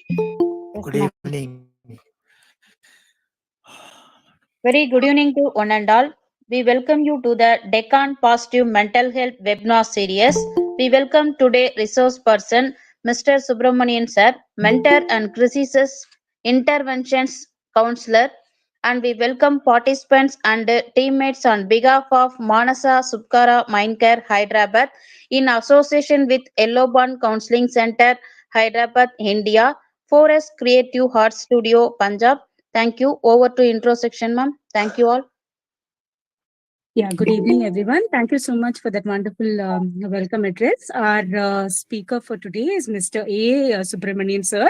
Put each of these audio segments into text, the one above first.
Yes, Good ma'am. evening. Very good evening to one and all. We welcome you to the Deccan Positive Mental Health webinar series. We welcome today resource person Mr. Subramanian sir, mentor and crisis interventions counselor, and we welcome participants and teammates on behalf of Manasa Subkara Mindcare Hyderabad in association with Yellowburn Counseling Center Hyderabad, India, Forest Creative Heart Studio, Punjab. Thank you. Over to intro section, ma'am. Thank you all. Yeah, good evening, everyone. Thank you so much for that wonderful welcome address. Our speaker for today is Mr. A. Subramanian, sir,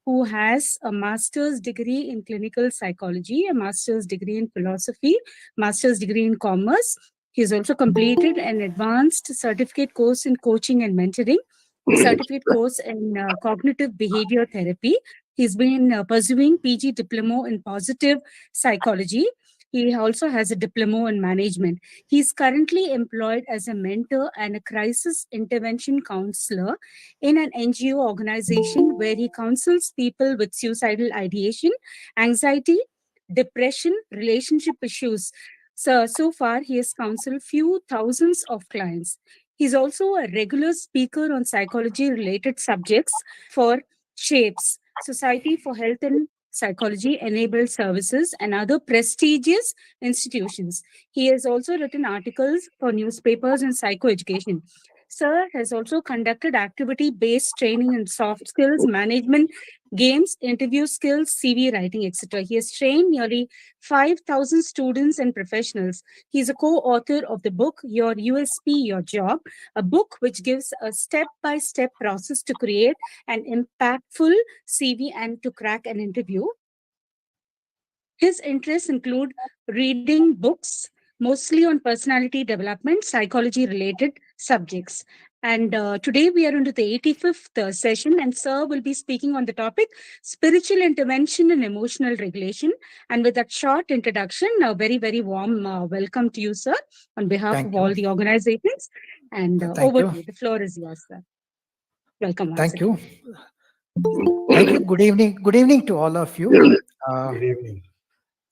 who has a master's degree in clinical psychology, a master's degree in philosophy, master's degree in commerce. He has also completed an advanced certificate course in coaching and mentoring, a certificate course in cognitive behavior therapy. He's been pursuing PG diploma in positive psychology. He also has a diploma in management. He's currently employed as a mentor and a crisis intervention counselor in an NGO organization where he counsels people with suicidal ideation, anxiety, depression, relationship issues. So far, he has counseled few thousands of clients. He's also a regular speaker on psychology related subjects for SHAPES, Society for Health and Psychology Enabled Services, and other prestigious institutions. He has also written articles for newspapers and psychoeducation. Sir has also conducted activity based training in soft skills, management, games, interview skills, CV writing, etc. He has trained nearly 5,000 students and professionals. He is a co author of the book Your USP, Your Job, a book which gives a step by step process to create an impactful CV and to crack an interview. His interests include reading books, mostly on personality development, psychology related subjects. And today we are into the 85th session, and Sir will be speaking on the topic spiritual intervention and emotional regulation. And with that short introduction, a very, very warm welcome to you, Sir, on behalf of Thank you. all the organizations. And Thank over you. to you. The floor is yours, Sir. Welcome once Thank again. you. Thank you. Good evening. Good evening to all of you. Good evening.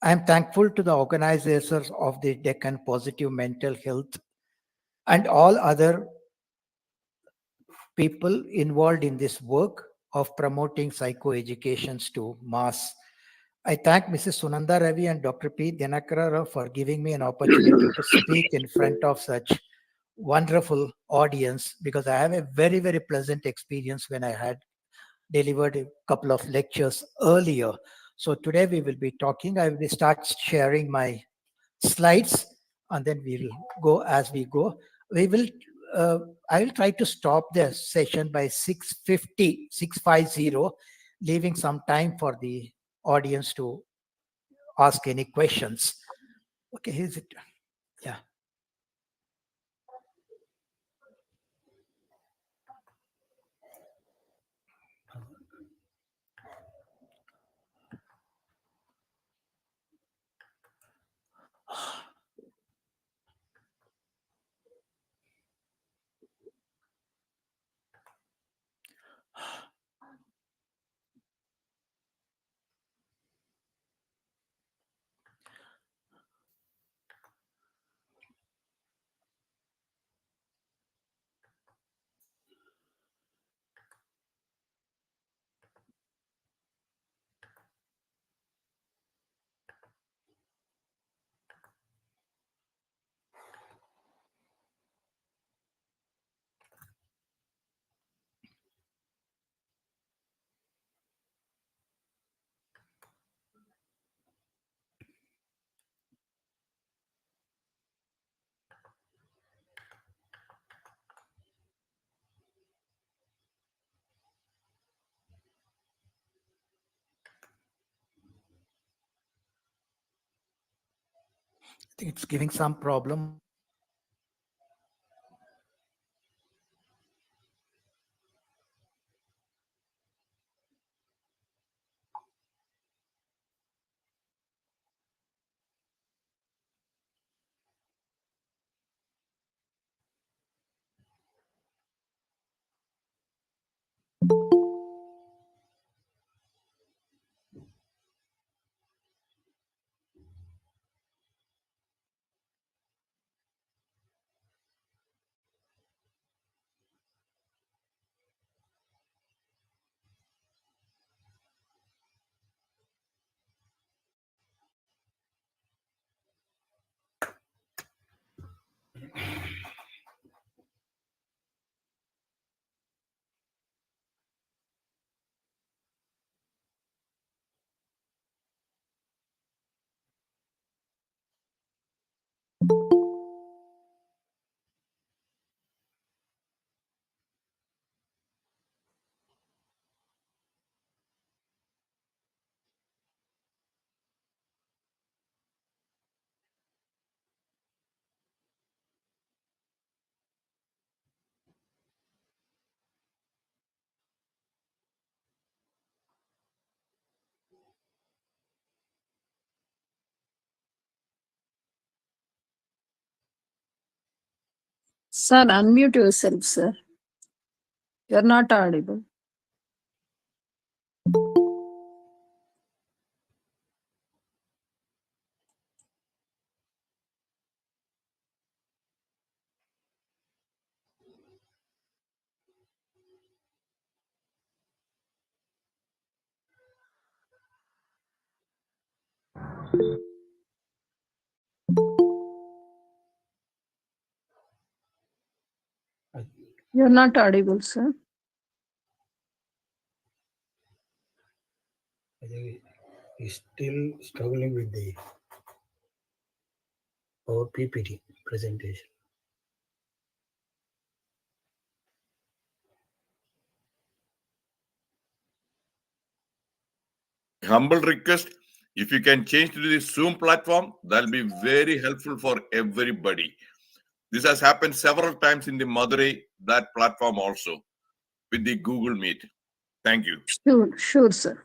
I am thankful to the organizers of the Deccan Positive Mental Health and all other people involved in this work of promoting psychoeducations to mass. I thank Mrs. Sunanda Ravi and Dr. P. Dinakara for giving me an opportunity to speak in front of such wonderful audience because I have a very, very pleasant experience when I had delivered a couple of lectures earlier. So today we will be talking. I will start sharing my slides and then we will go as we go. We will. Uh, I will try to stop the session by 6:50, leaving some time for the audience to ask any questions. Okay, here's it. Yeah. I think it's giving some problem. Sir, unmute yourself, sir. You're not audible. You're not audible, sir. I think he's still struggling with our PPT presentation. Humble request, if you can change to the Zoom platform, that'll be very helpful for everybody. This has happened several times in the Madurai, that platform also, with the Google Meet. Thank you. Sure, sir.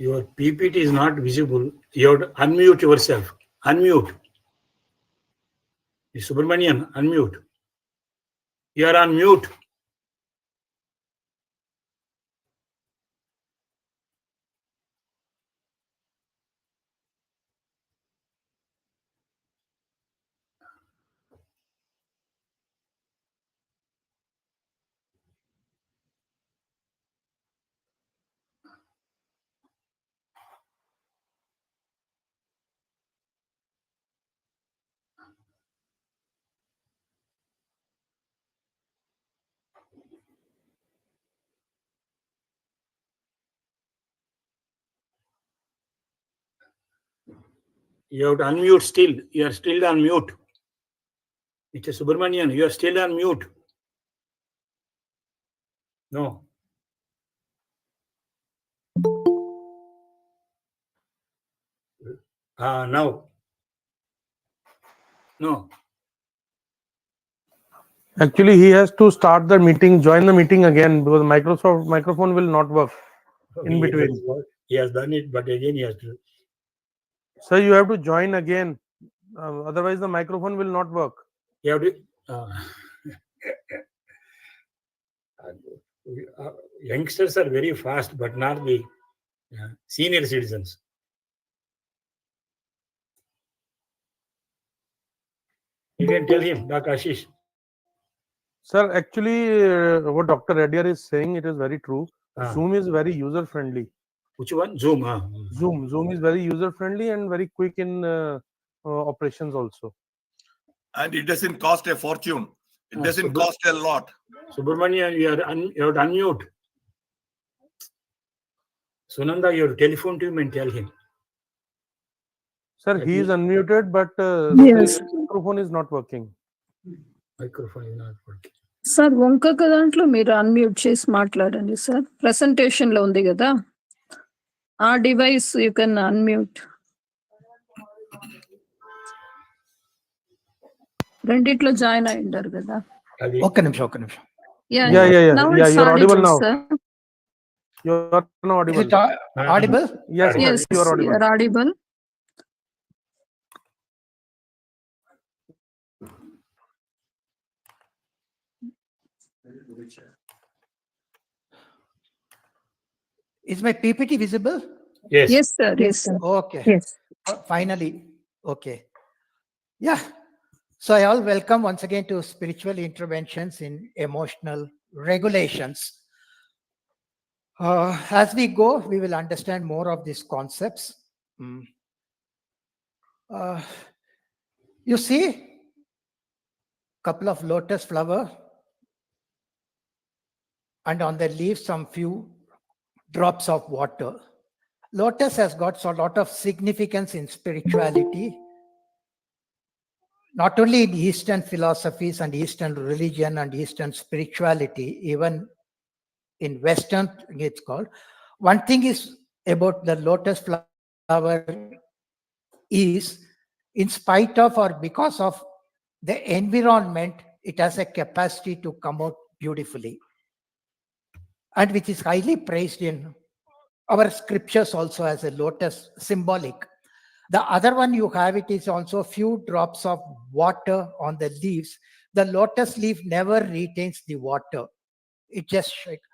Your PPT is not visible. You have to unmute yourself. Unmute. Subramanian, unmute. You are on mute. You have to unmute still. You are still on mute. Mr. Subramanian, you are still on mute. No. Now. No. Actually, he has to start the meeting, join the meeting again, because Microsoft microphone will not work in between. He has done it, but again he has to. So you have to join again. Otherwise, the microphone will not work. You have to. Youngsters are very fast, but not the senior citizens. You can tell him, Dr. Ashish. Sir, actually, what Dr. Reddyar is saying, it is very true. Zoom is very user friendly. Which one? Zoom. Zoom is very user friendly and very quick in operations also. And it doesn't cost a fortune. It doesn't cost a lot. Subramania, you have to unmute. Sunanda, you have to telephone to him and tell him. Sir, he is unmuted, but Yes. the microphone is not working. Microphone is not working. Sir వంకక దాంట్లో మీరు unmute చేసి మాట్లాడండి sir presentation లో ఉంది కదా ఆ device you can unmute రెండిట్లో జాయిన్ అయి ఉంటారు కదా ఒక్క నిమిషం Yeah. You're audible now. You're now audible. Is it audible? Yes, Yes, you're audible. you're audible. Is my PPT visible? Yes. Yes, sir. Yes, Yes, sir. sir. Okay. Yes. Finally. Okay. Yeah. So I all welcome once again to spiritual interventions in emotional regulations. As we go, we will understand more of these concepts. Mm. You see, couple of lotus flower, and on the leaves some few drops of water. Lotus has got a lot of significance in spirituality, not only in Eastern philosophies and Eastern religion and Eastern spirituality, even in Western, it's called. One thing is about the lotus flower is, in spite of or because of the environment, it has a capacity to come out beautifully, and which is highly praised in our scriptures also as a lotus symbolic. The other one you have, it is also few drops of water on the leaves. The lotus leaf never retains the water. It just shakes.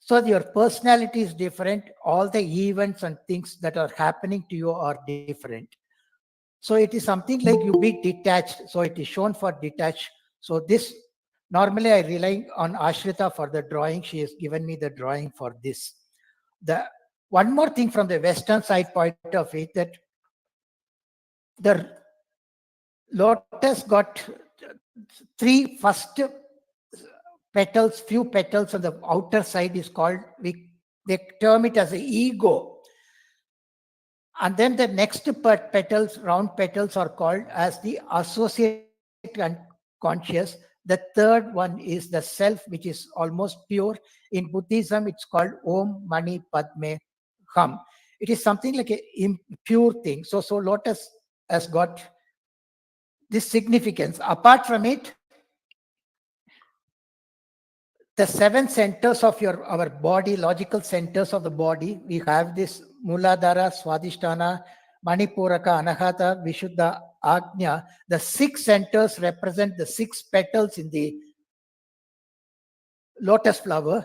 So your personality is different. All the events and things that are happening to you are different. So it is something like you be detached. So it is shown for detached. So this, normally I rely on Ashrita for the drawing. She has given me the drawing for this. The one more thing from the Western side point of it, that the lotus got three first petals, few petals on the outer side is called, they term it as the ego. And then the next petals, round petals, are called as the associate and conscious. The third one is the self, which is almost pure. In Buddhism, it's called Om Mani Padme Hum. It is something like a impure thing. So lotus has got this significance. Apart from it, the seven centers of our body, logical centers of the body, we have this Muladhara, Swadhisthana, Manipuraka, Anahata, Vishuddha, Ajna. The six centers represent the six petals in the lotus flower.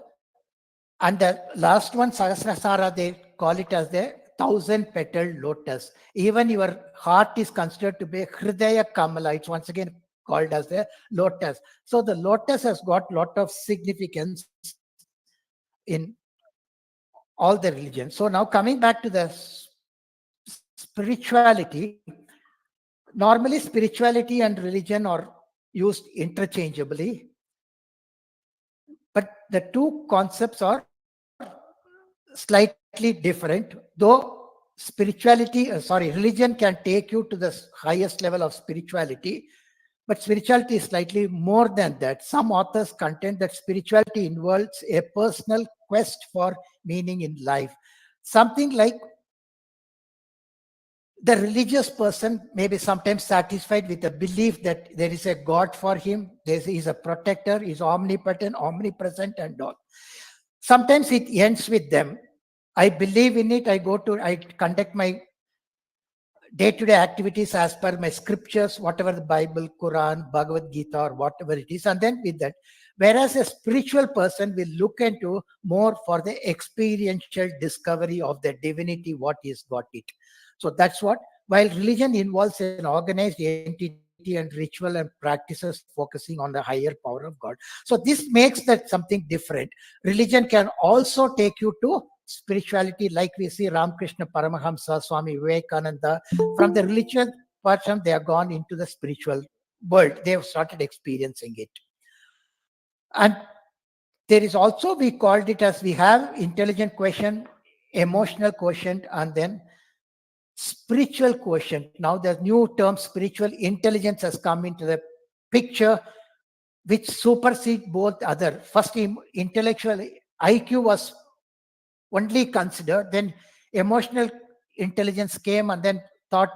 And the last one, Sahasrara, they call it as the 1,000-petal lotus. Even your heart is considered to be Hridaya Kamala. It's once again called as the lotus. So the lotus has got a lot of significance in all the religions. So now coming back to the spirituality, normally spirituality and religion are used interchangeably, but the two concepts are slightly different, though religion can take you to the highest level of spirituality, but spirituality is slightly more than that. Some authors contend that spirituality involves a personal quest for meaning in life. Something like the religious person may be sometimes satisfied with the belief that there is a God for him, he's a protector, he's omnipotent, omnipresent, and all. Sometimes it ends with them. I believe in it. I conduct my day-to-day activities as per my scriptures, whatever the Bible, Quran, Bhagavad Gita, or whatever it is, and then with that. Whereas a spiritual person will look into more for the experiential discovery of the divinity, what is got it. So that's what, while religion involves an organized entity and ritual and practices focusing on the higher power of God. So this makes that something different. Religion can also take you to spirituality, like we see Ramakrishna Paramahamsa, Swami Vivekananda. From the religious person, they have gone into the spiritual world. They have started experiencing it. And there is also, we called it as, we have intelligent quotient, emotional quotient, and then spiritual quotient. Now the new term spiritual intelligence has come into the picture, which supersedes both other. First, intellectual IQ was only considered, then emotional intelligence came, and then thought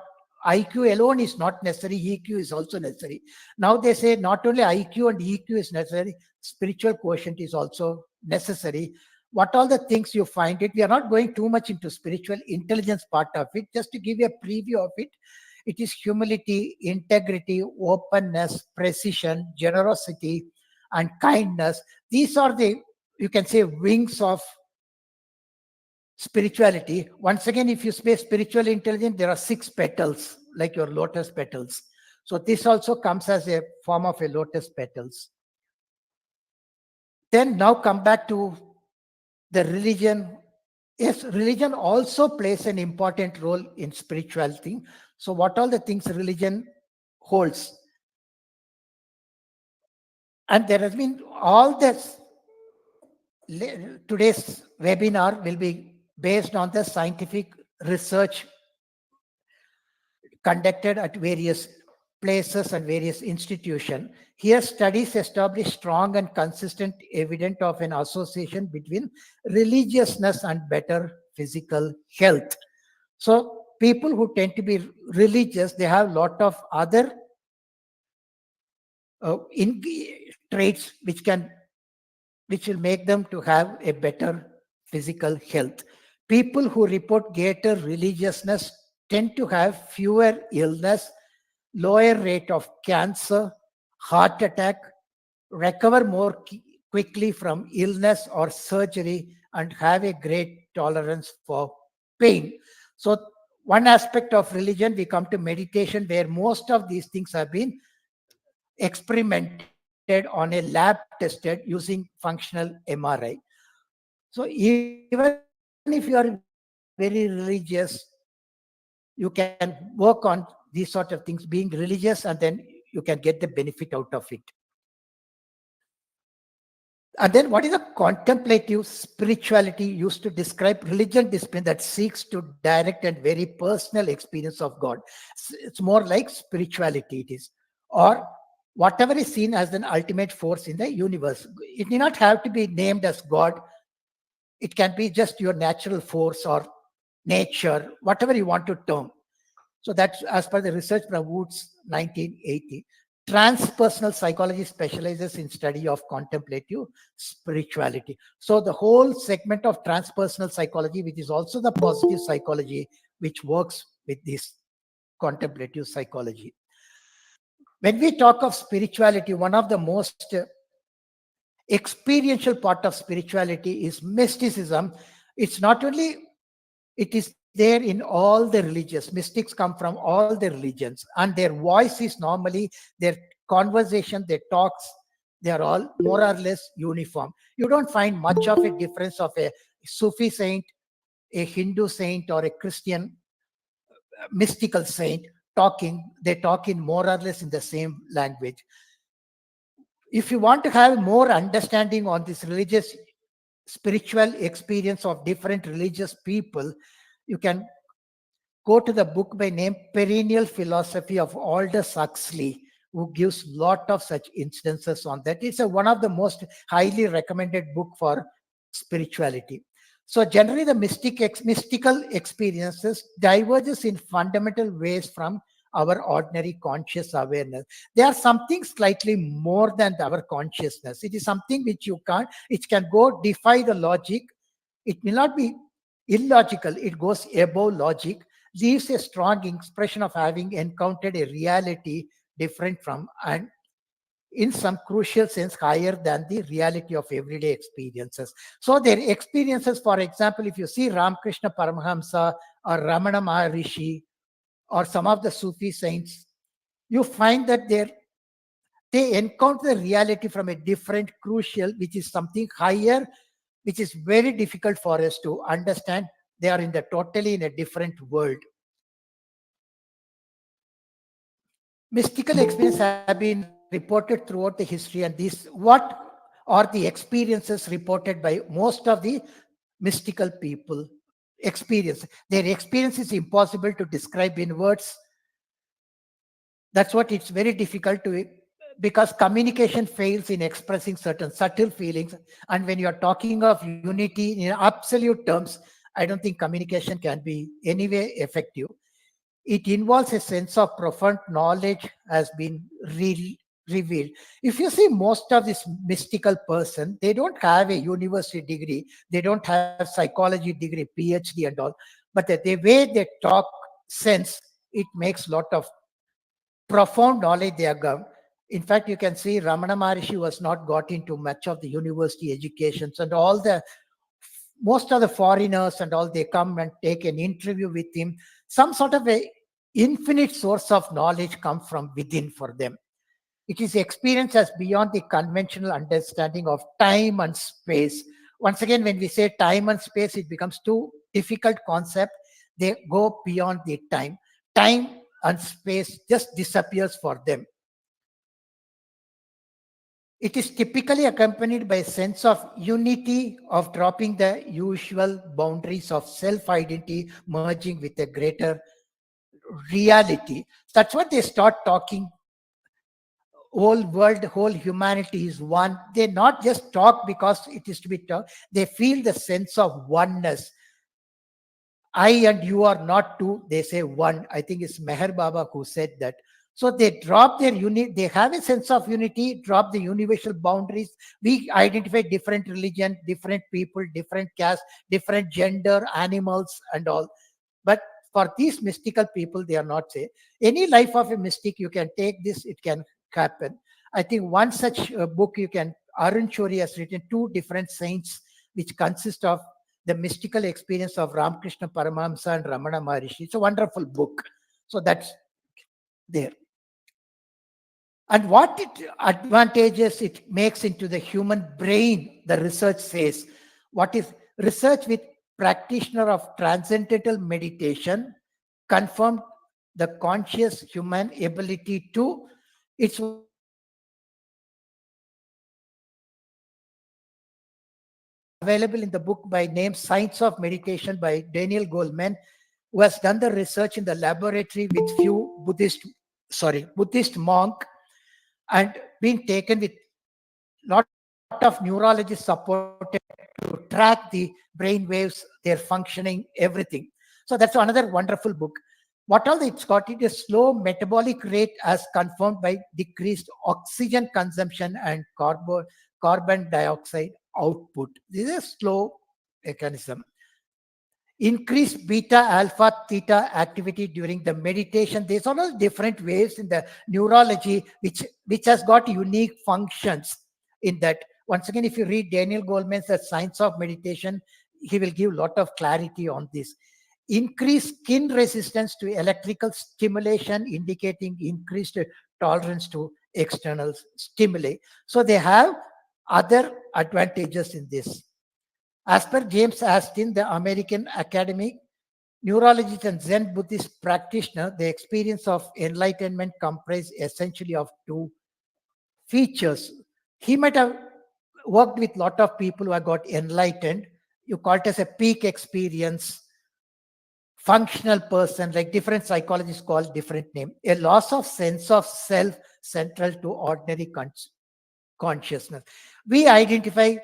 IQ alone is not necessary, EQ is also necessary. Now they say not only IQ and EQ is necessary, spiritual quotient is also necessary. What all the things you find it, we are not going too much into spiritual intelligence part of it, just to give you a preview of it. It is humility, integrity, openness, precision, generosity, and kindness. These are the, you can say, wings of spirituality. Once again, if you say spiritual intelligence, there are 6 petals, like your lotus petals. So this also comes as a form of a lotus petals. Then now come back to the religion. Yes, religion also plays an important role in spirituality. So what all the things religion holds? And there has been all this. Today's webinar will be based on the scientific research conducted at various places and various institutions. Here, studies establish strong and consistent evidence of an association between religiousness and better physical health. So people who tend to be religious, they have a lot of other traits which will make them to have a better physical health. People who report greater religiousness tend to have fewer illness, lower rate of cancer, heart attack, recover more quickly from illness or surgery, and have a great tolerance for pain. So one aspect of religion, we come to meditation, where most of these things have been experimented on a lab tested using functional MRI. So even if you are very religious, you can work on these sort of things, being religious, and then you can get the benefit out of it. And then what is a contemplative spirituality used to describe religion discipline that seeks to direct and very personal experience of God? It's more like spirituality it is, or whatever is seen as an ultimate force in the universe. It need not have to be named as God. It can be just your natural force or nature, whatever you want to term. So that's as per the research from Woods, 1980. Transpersonal psychology specializes in study of contemplative spirituality. So the whole segment of transpersonal psychology, which is also the positive psychology, which works with this contemplative psychology. When we talk of spirituality, one of the most experiential part of spirituality is mysticism. It's not only, it is there in all the religions. Mystics come from all the religions, and their voice is normally, their conversation, their talks, they are all more or less uniform. You don't find much of a difference of a Sufi saint, a Hindu saint, or a Christian mystical saint talking. They talk in more or less in the same language. If you want to have more understanding on this religious spiritual experience of different religious people, you can go to the book by name Perennial Philosophy of Aldous Huxley, who gives lot of such instances on that. It's one of the most highly recommended book for spirituality. So generally the mystical experiences diverges in fundamental ways from our ordinary conscious awareness. They are something slightly more than our consciousness. It is something which you can't, it can go defy the logic. It will not be illogical. It goes above logic, leaves a strong expression of having encountered a reality different from, and in some crucial sense higher than the reality of everyday experiences. So their experiences, for example, if you see Ramakrishna Paramahamsa or Ramana Maharishi or some of the Sufi saints, you find that they encounter the reality from a different crucial, which is something higher, which is very difficult for us to understand. They are totally in a different world. Mystical experiences have been reported throughout the history, and what are the experiences reported by most of the mystical people? Their experience is impossible to describe in words. That's what it's very difficult to, because communication fails in expressing certain subtle feelings. And when you're talking of unity in absolute terms, I don't think communication can be anyway effective. It involves a sense of profound knowledge has been revealed. If you see most of this mystical person, they don't have a university degree, they don't have psychology degree, PhD and all, but the way they talk sense, it makes a lot of profound knowledge they have got. In fact, you can see Ramana Maharishi was not got into much of the university educations, and all the most of the foreigners and all, they come and take an interview with him. Some sort of a infinite source of knowledge comes from within for them. It is experience as beyond the conventional understanding of time and space. Once again, when we say time and space, it becomes too difficult concept. They go beyond the time. Time and space just disappears for them. It is typically accompanied by a sense of unity, of dropping the usual boundaries of self-identity, merging with a greater reality. That's what they start talking. Whole world, whole humanity is one. They not just talk because it is to be talked. They feel the sense of oneness. I and you are not two. They say one. I think it's Meher Baba who said that. So they drop their unity. They have a sense of unity, drop the universal boundaries. We identify different religion, different people, different caste, different gender, animals and all. But for these mystical people, they are not say any life of a mystic. You can take this, it can happen. I think one such book you can, Arun Shourie has written 2 different saints, which consist of the mystical experience of Ramakrishna Paramahamsa and Ramana Maharishi. It's a wonderful book. So that's there. And what advantages it makes into the human brain, the research says. What is research with practitioner of transcendental meditation confirmed the conscious human ability to, it's available in the book by name Science of Meditation by Daniel Goleman, who has done the research in the laboratory with few Buddhist monk, and been taken with lot of neurologists supported to track the brain waves, their functioning, everything. So that's another wonderful book. What all it's got, it is slow metabolic rate as confirmed by decreased oxygen consumption and carbon dioxide output. This is a slow mechanism. Increased beta, alpha, theta activity during the meditation. There's all different waves in the neurology, which has got unique functions in that. Once again, if you read Daniel Goleman's The Science of Meditation, he will give a lot of clarity on this. Increased skin resistance to electrical stimulation, indicating increased tolerance to external stimuli. So they have other advantages in this. As per James Astin, the American academic neurologist and Zen Buddhist practitioner, the experience of enlightenment comprises essentially of 2 features. He might have worked with a lot of people who have got enlightened. You call it as a peak experience, functional person, like different psychologists call different name. A loss of sense of self central to ordinary consciousness. We identify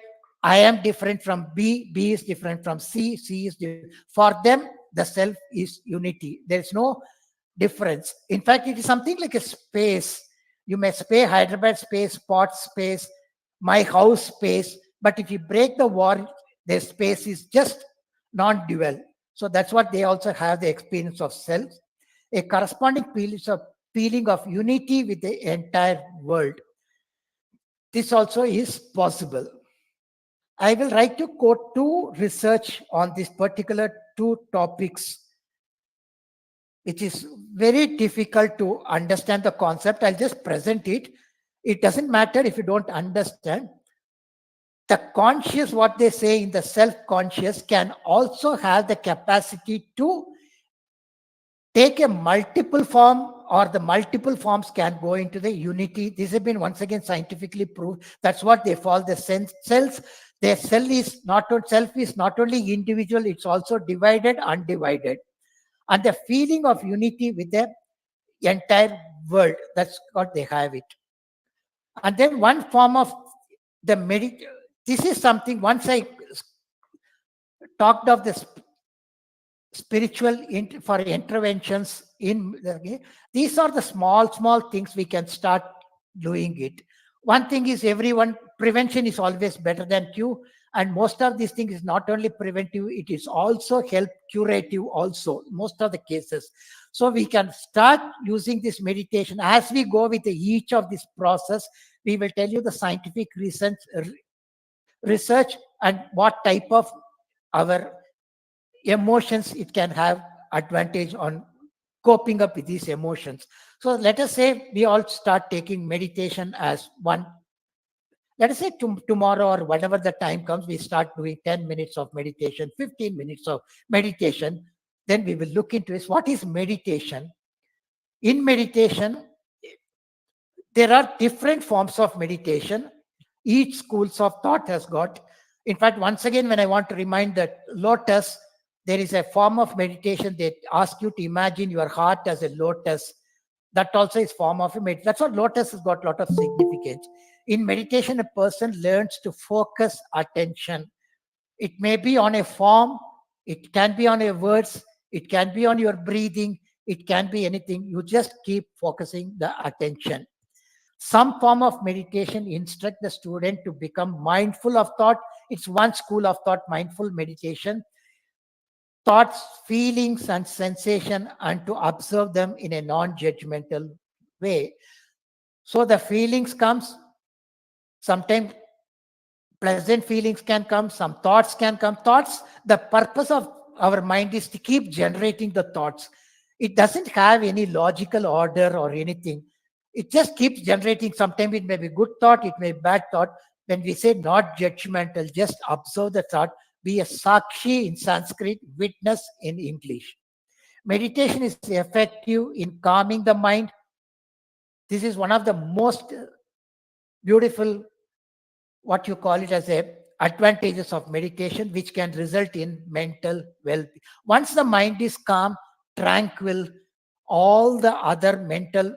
I am different from B, B is different from C, C is different. For them, the self is unity. There is no difference. In fact, it is something like a space. You may say Hyderabad space, pot space, my house space, but if you break the wall, their space is just non-dual. So that's what they also have, the experience of self. A corresponding feeling of unity with the entire world. This also is possible. I will write to quote 2 research on this particular 2 topics, which is very difficult to understand the concept. I'll just present it. It doesn't matter if you don't understand. The conscious, what they say in the self-conscious, can also have the capacity to take a multiple form, or the multiple forms can go into the unity. This has been once again scientifically proved. That's what they call the cells. Their self is not only individual, it's also divided, undivided. And the feeling of unity with the entire world, that's what they have it. And then one form of the this is something, once I talked of the spiritual for interventions in these are the small things we can start doing it. One thing is, prevention is always better than cure, and most of these things is not only preventive, it is also help curative also, most of the cases. So we can start using this meditation. As we go with each of this process, we will tell you the scientific research and what type of our emotions, it can have advantage on coping up with these emotions. So let us say we all start taking meditation as one. Let us say tomorrow or whatever the time comes, we start doing 10 minutes of meditation, 15 minutes of meditation. Then we will look into this. What is meditation? In meditation, there are different forms of meditation. Each schools of thought has got. In fact, once again, when I want to remind that lotus, there is a form of meditation. They ask you to imagine your heart as a lotus. That also is form of a meditation. That's what lotus has got a lot of significance. In meditation, a person learns to focus attention. It may be on a form, it can be on your words, it can be on your breathing, it can be anything. You just keep focusing the attention. Some form of meditation instruct the student to become mindful of thought. It's one school of thought, mindful meditation. Thoughts, feelings, and sensation, and to observe them in a non-judgmental way. So the feelings comes, sometimes pleasant feelings can come, some thoughts can come. Thoughts, the purpose of our mind is to keep generating the thoughts. It doesn't have any logical order or anything. It just keeps generating. Sometimes it may be good thought, it may be bad thought. When we say not judgmental, just observe the thought. Be a sakshi in Sanskrit, witness in English. Meditation is effective in calming the mind. This is one of the most beautiful, what you call it as a advantages of meditation, which can result in mental well-being. Once the mind is calm, tranquil, all the other mental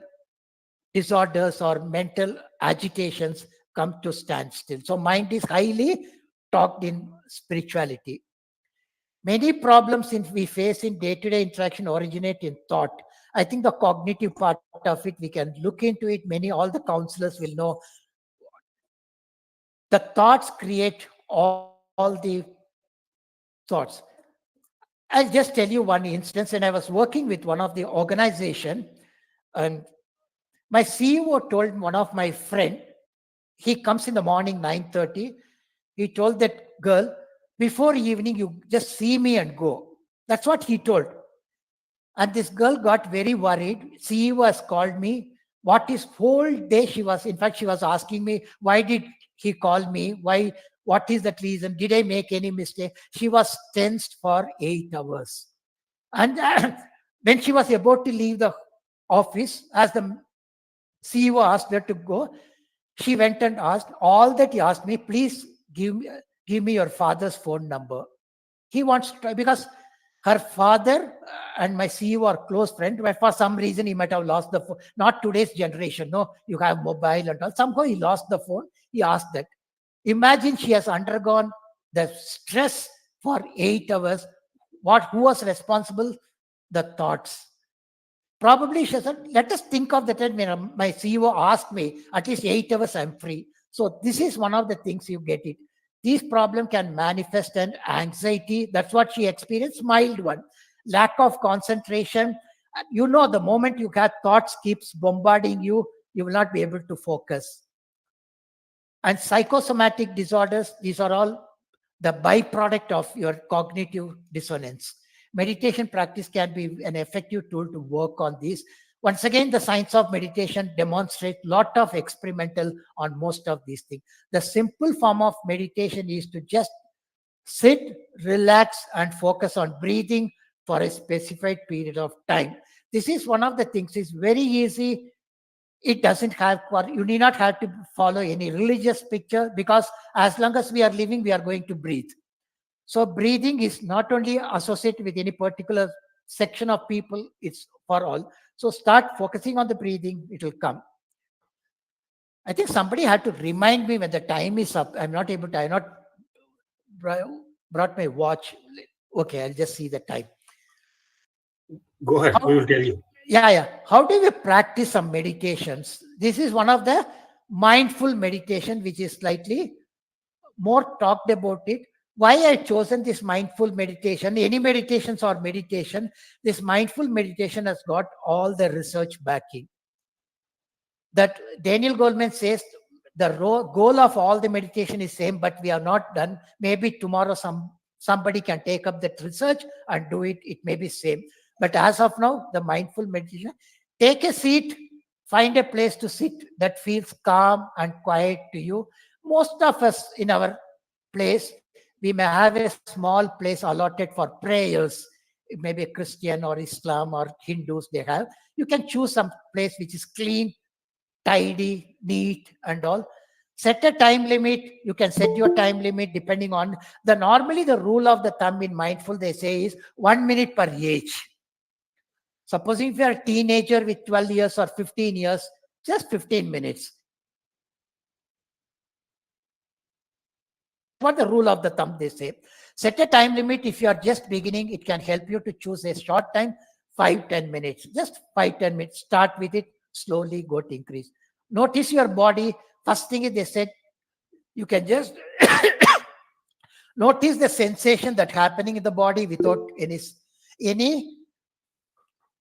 disorders or mental agitations come to standstill. So mind is highly talked in spirituality. Many problems we face in day-to-day interaction originate in thought. I think the cognitive part of it, we can look into it. All the counselors will know. The thoughts create all the thoughts. I'll just tell you one instance. And I was working with one of the organization, and my CEO told one of my friend, he comes in the morning 9:30. He told that girl, before evening, you just see me and go. That's what he told. And this girl got very worried. CEO has called me. What is whole day she was, in fact, she was asking me, why did he call me? Why? What is that reason? Did I make any mistake? She was tensed for 8 hours. And when she was about to leave the office, as the CEO asked her to go, she went and asked, all that he asked me, please give me your father's phone number. He wants to, because her father and my CEO are close friends, but for some reason he might have lost the phone. Not today's generation, no, you have mobile and all. Somehow he lost the phone. He asked that. Imagine she has undergone the stress for 8 hours. Who was responsible? The thoughts. Probably she said, let us think of the time when my CEO asked me, at least 8 hours I'm free. So this is one of the things you get it. These problems can manifest an anxiety. That's what she experienced, mild one. Lack of concentration. You know, the moment you have thoughts keeps bombarding you, you will not be able to focus. And psychosomatic disorders, these are all the byproduct of your cognitive dissonance. Meditation practice can be an effective tool to work on these. Once again, the science of meditation demonstrates a lot of experimental on most of these things. The simple form of meditation is to just sit, relax, and focus on breathing for a specified period of time. This is one of the things. It's very easy. It doesn't have, you need not have to follow any religious picture, because as long as we are living, we are going to breathe. So breathing is not only associated with any particular section of people, it's for all. So start focusing on the breathing, it will come. I think somebody had to remind me when the time is up. I'm not brought my watch. Okay, I'll just see the time. Go ahead, we will tell you. Yeah. How do we practice some meditations? This is one of the mindful meditation, which is slightly more talked about it. Why I chosen this mindful meditation? Any meditations or meditation, this mindful meditation has got all the research backing. That Daniel Goleman says the goal of all the meditation is same, but we are not done. Maybe tomorrow some Somebody can take up that research and do it. It may be same. But as of now, the mindful meditation, take a seat, find a place to sit that feels calm and quiet to you. Most of us in our place, we may have a small place allotted for prayers. It may be a Christian or Islam or Hindus they have. You can choose some place which is clean, tidy, neat, and all. Set a time limit. You can set your time limit depending on normally the rule of the thumb in mindful, they say, is 1 minute per age. Supposing if you are a teenager with 12 years or 15 years, just 15 minutes. What the rule of the thumb they say. Set a time limit. If you are just beginning, it can help you to choose a short time, 5-10 minutes. Just 5-10 minutes. Start with it, slowly go to increase. Notice your body. First thing is they said, you can just notice the sensation that's happening in the body without any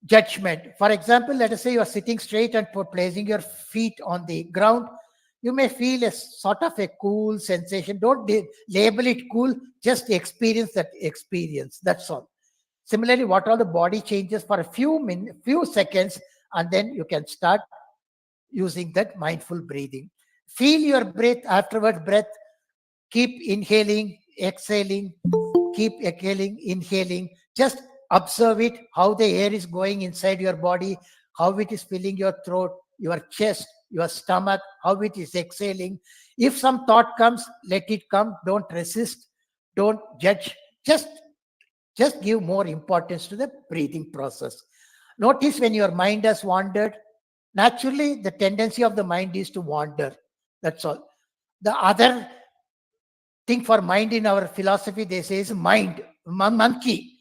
judgment. For example, let us say you are sitting straight and placing your feet on the ground. You may feel a sort of a cool sensation. Don't label it cool, just experience that experience. That's all. Similarly, what are the body changes for a few seconds, and then you can start using that mindful breathing. Feel your breath, afterwards breath. Keep inhaling, exhaling, keep exhaling, inhaling. Just observe it, how the air is going inside your body, how it is filling your throat, your chest, your stomach, how it is exhaling. If some thought comes, let it come. Don't resist. Don't judge. Just give more importance to the breathing process. Notice when your mind has wandered. Naturally, the tendency of the mind is to wander. That's all. The other thing for mind in our philosophy, they say, is mind. Monkey.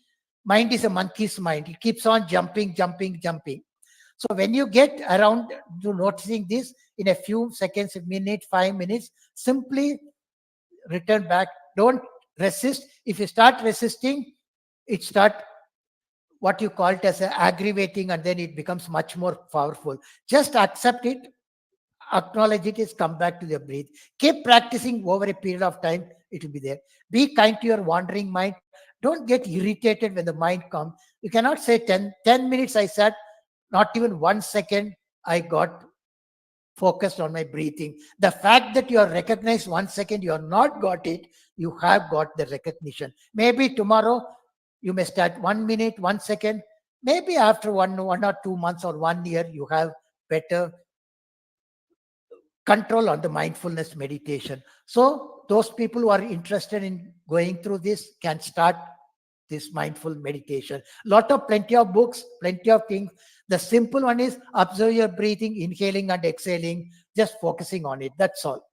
Mind is a monkey's mind. It keeps on jumping. So when you get around to noticing this, in a few seconds, a minute, 5 minutes, simply return back. Don't resist. If you start resisting, it starts what you call it as aggravating, and then it becomes much more powerful. Just accept it, acknowledge it, is come back to the breathe. Keep practicing over a period of time. It will be there. Be kind to your wandering mind. Don't get irritated when the mind comes. You cannot say 10 minutes I sat, not even 1 second I got focused on my breathing. The fact that you are recognized 1 second, you are not got it, you have got the recognition. Maybe tomorrow you may start 1 minute, 1 second. Maybe after one or 2 months or 1 year, you have better control on the mindfulness meditation. So those people who are interested in going through this can start this mindful meditation. Plenty of books, plenty of things. The simple one is observe your breathing, inhaling and exhaling, just focusing on it. That's all.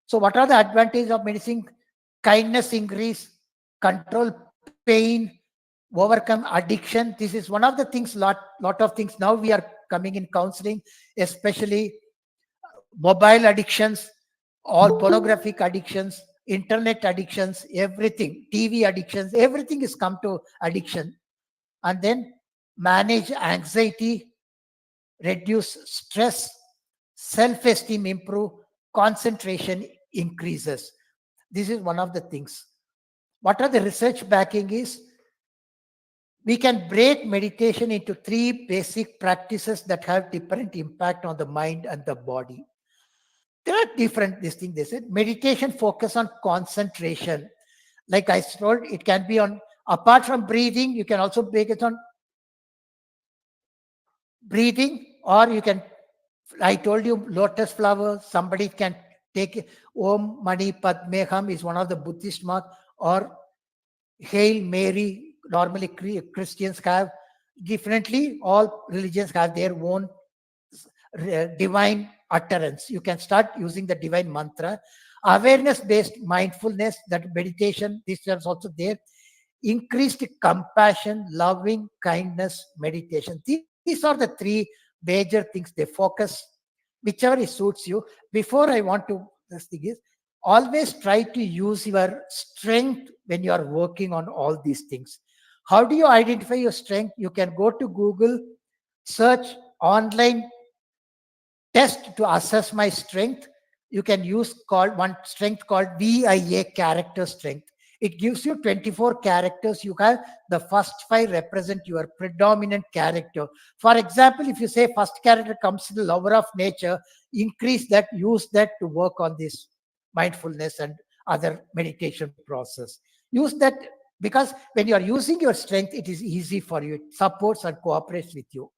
So what are the advantages of medicine? Kindness increase, control pain, overcome addiction. This is one of the things, lot of things now we are coming in counseling, especially mobile addictions, all pornographic addictions, internet addictions, everything, TV addictions, everything is come to addiction. And then manage anxiety, reduce stress, self-esteem improve, concentration increases. This is one of the things. What are the research backing is? We can break meditation into 3 basic practices that have different impact on the mind and the body. There are different things they said. Meditation focus on concentration. Like I told, it can be on, apart from breathing, you can also break it on breathing, or you can, I told you, lotus flower. Somebody can take Om Mani Padme Hum is one of the Buddhist mark, or Hail Mary. Normally Christians have differently. All religions have their own divine utterance. You can start using the divine mantra. Awareness-based mindfulness, that meditation, this is also there. Increased compassion, loving, kindness, meditation. These are the 3 major things they focus, whichever suits you. Before I want to, this thing is, always try to use your strength when you are working on all these things. How do you identify your strength? You can go to Google, search online test to assess my strength. You can use one strength called VIA, character strength. It gives you 24 characters. You have the first 5 represent your predominant character. For example, if you say first character comes to the lover of nature, increase that, use that to work on this mindfulness and other meditation process. Use that, because when you are using your strength, it is easy for you. It supports and cooperates with you.